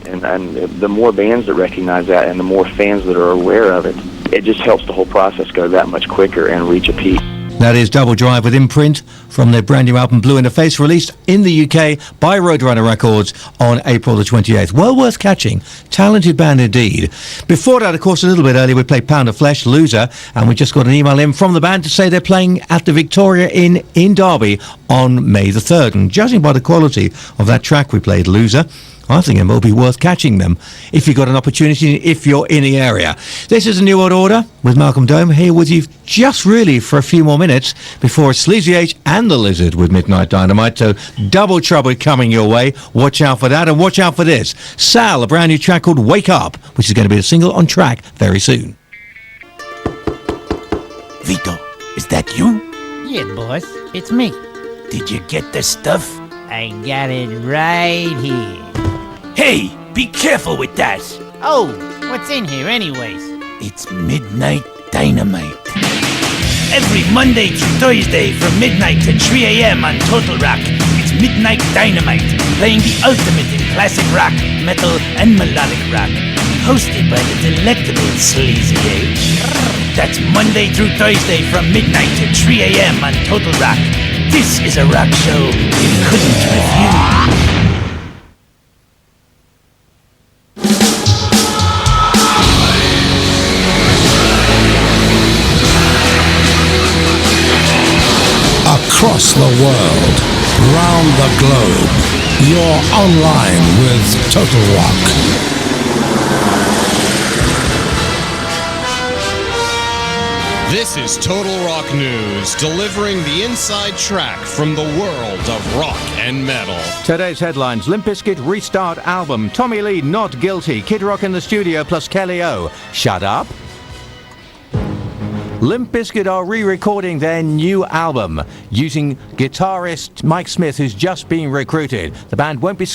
And the more bands that recognize that and the more fans that are aware of it, it just helps the whole process go that much quicker and reach a peak.
That is Double Drive with Imprint from their brand new album Blue in the Face, released in the UK by Roadrunner Records on April the 28th. Well worth catching. Talented band indeed. Before that, of course, a little bit earlier, we played Pound of Flesh, Loser, and we just got an email in from the band to say they're playing at the Victoria Inn in Derby on May the 3rd. And judging by the quality of that track we played, Loser, I think it will be worth catching them if you've got an opportunity, if you're in the area. This is a New World Order with Malcolm Dome here with you just really for a few more minutes before Sleazy H and the Lizard with Midnight Dynamite. So double trouble coming your way. Watch out for that and watch out for this. Sal, a brand new track called Wake Up, which is going to be a single on track very soon.
Vito, is that you?
Yeah, boss, it's me.
Did you get the stuff?
I got it right here.
Hey, be careful with that.
Oh, what's in here anyways?
It's Midnight Dynamite. Every Monday to Thursday from midnight to 3 a.m. on Total Rock, it's Midnight Dynamite, playing the ultimate in classic rock, metal, and melodic rock. Hosted by the delectable Sleazy H. That's Monday through Thursday from midnight to 3 a.m. on Total Rock. This is a rock show you couldn't refuse.
Across the world, round the globe, you're online with Total Rock.
This is Total Rock News, delivering the inside track from the world of rock and metal.
Today's headlines: Limp Bizkit restart album, Tommy Lee not guilty, Kid Rock in the studio plus Kelly O. Shut up. Limp Bizkit are re-recording their new album using guitarist Mike Smith, who's just been recruited. The band won't be